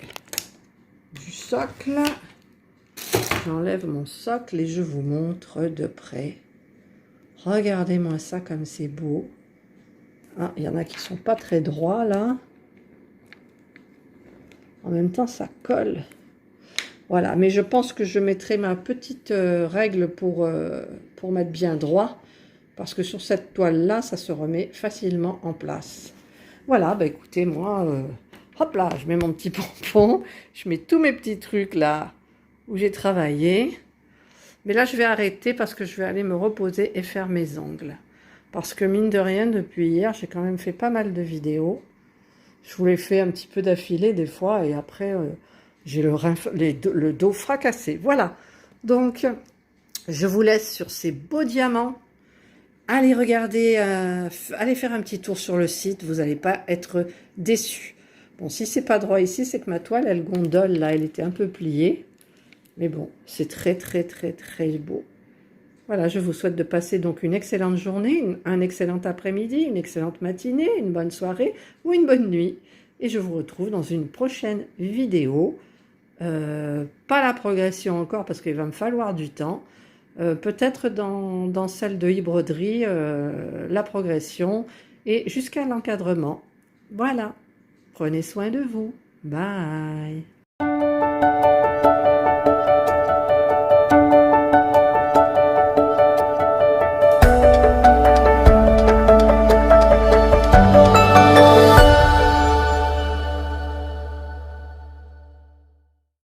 du socle. J'enlève mon socle et je vous montre de près. Regardez-moi ça comme c'est beau. Ah, il y en a qui sont pas très droits là. En même temps, ça colle. Voilà, mais je pense que je mettrai ma petite règle pour mettre bien droit. Parce que sur cette toile-là, ça se remet facilement en place. Voilà, bah écoutez, moi, hop là, je mets mon petit pompon. Je mets tous mes petits trucs là où j'ai travaillé. Mais là, je vais arrêter parce que je vais aller me reposer et faire mes ongles. Parce que mine de rien, depuis hier, j'ai quand même fait pas mal de vidéos. Je vous les fais un petit peu d'affilée des fois et après, j'ai le dos fracassé. Voilà. Donc, je vous laisse sur ces beaux diamants. Allez regarder, allez faire un petit tour sur le site. Vous n'allez pas être déçus. Bon, si c'est pas droit ici, c'est que ma toile, elle gondole là. Elle était un peu pliée. Mais bon, c'est très, très, très, très beau. Voilà, je vous souhaite de passer donc une excellente journée, un excellent après-midi, une excellente matinée, une bonne soirée ou une bonne nuit. Et je vous retrouve dans une prochaine vidéo. Pas la progression encore parce qu'il va me falloir du temps. Peut-être dans celle de e-broderie, la progression et jusqu'à l'encadrement. Voilà, prenez soin de vous. Bye.